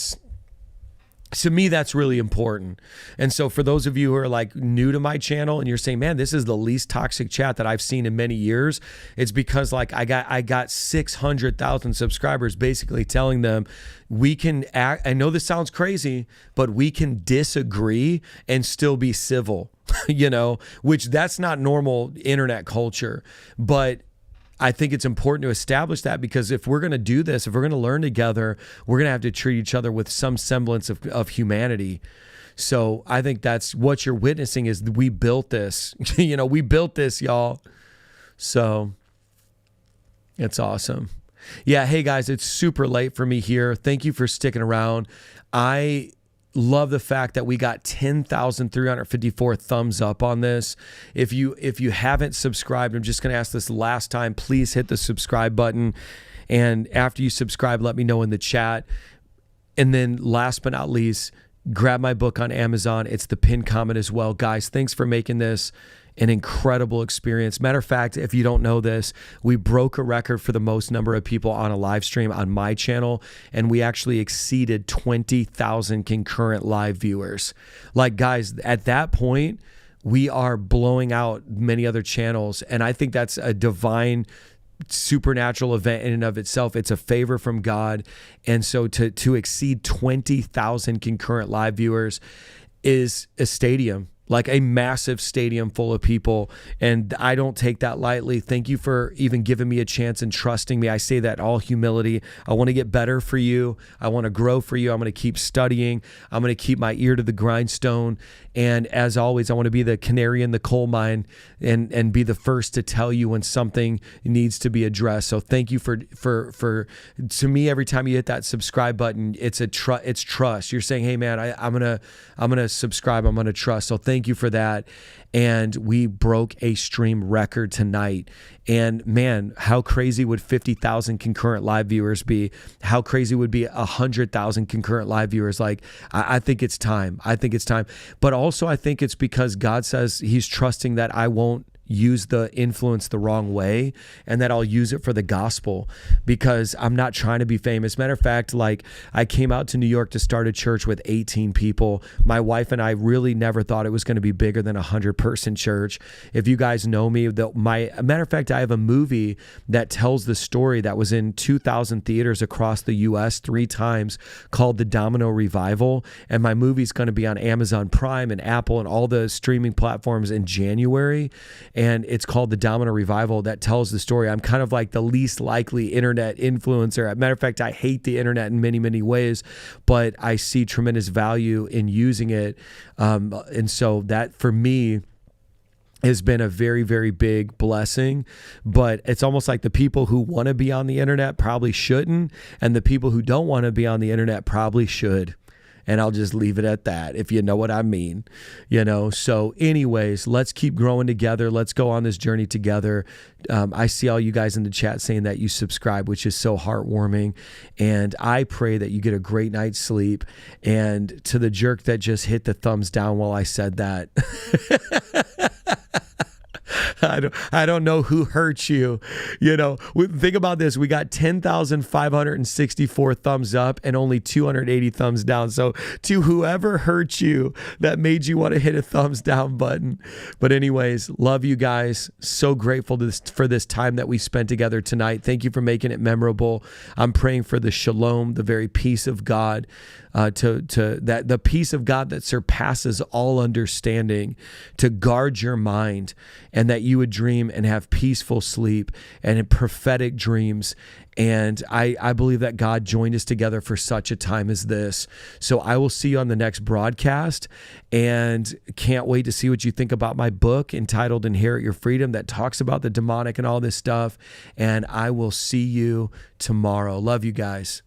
A: to me, that's really important. And so for those of you who are like new to my channel and you're saying, man, this is the least toxic chat that I've seen in many years, it's because like I got 600,000 subscribers basically telling them we can act. I know this sounds crazy, but we can disagree and still be civil, which that's not normal internet culture. But I think it's important to establish that, because if we're going to do this, if we're going to learn together, we're going to have to treat each other with some semblance of humanity. So I think that's what you're witnessing is we built this, we built this, y'all. So it's awesome. Yeah. Hey guys, it's super late for me here. Thank you for sticking around. I love the fact that we got 10,354 thumbs up on this. If you haven't subscribed, I'm just going to ask this last time, please hit the subscribe button. And after you subscribe, let me know in the chat. And then last but not least, grab my book on Amazon. It's the pinned comment as well. Guys, thanks for making this an incredible experience. Matter of fact, if you don't know this, we broke a record for the most number of people on a live stream on my channel, and we actually exceeded 20,000 concurrent live viewers. Like, guys, at that point, we are blowing out many other channels, and I think that's a divine supernatural event in and of itself. It's a favor from God. And so to exceed 20,000 concurrent live viewers is a stadium, like a massive stadium full of people. And I don't take that lightly. Thank you for even giving me a chance and trusting me. I say that in all humility. I want to get better for you. I want to grow for you. I'm going to keep studying. I'm going to keep my ear to the grindstone. And as always, I want to be the canary in the coal mine and be the first to tell you when something needs to be addressed. So thank you for to me, every time you hit that subscribe button, it's trust. You're saying, hey man, I'm gonna subscribe. I'm gonna trust. So thank you for that. And we broke a stream record tonight. And man, how crazy would 50,000 concurrent live viewers be? How crazy would be 100,000 concurrent live viewers? Like, I think it's time. I think it's time. But also, I think it's because God says he's trusting that I won't use the influence the wrong way, and that I'll use it for the gospel, because I'm not trying to be famous. Matter of fact, like, I came out to New York to start a church with 18 people. My wife and I really never thought it was going to be bigger than 100-person church. If you guys know me, matter of fact, I have a movie that tells the story that was in 2,000 theaters across the US 3 times called The Domino Revival. And my movie's going to be on Amazon Prime and Apple and all the streaming platforms in January. And it's called The Domino Revival, that tells the story. I'm kind of like the least likely internet influencer. Matter of fact, I hate the internet in many, many ways, but I see tremendous value in using it. And so that, for me, has been a very, very big blessing, but it's almost like the people who want to be on the internet probably shouldn't, and the people who don't want to be on the internet probably should. And I'll just leave it at that, if you know what I mean. So anyways, let's keep growing together. Let's go on this journey together. I see all you guys in the chat saying that you subscribe, which is so heartwarming. And I pray that you get a great night's sleep. And to the jerk that just hit the thumbs down while I said that, I don't know who hurt you. Think about this. We got 10,564 thumbs up and only 280 thumbs down. So to whoever hurt you, that made you want to hit a thumbs down button. But anyways, love you guys. So grateful for this time that we spent together tonight. Thank you for making it memorable. I'm praying for the shalom, the very peace of God, the peace of God that surpasses all understanding, to guard your mind, and that you would dream and have peaceful sleep and in prophetic dreams. And I believe that God joined us together for such a time as this. So I will see you on the next broadcast, and can't wait to see what you think about my book entitled Inherit Your Freedom, that talks about the demonic and all this stuff. And I will see you tomorrow. Love you guys.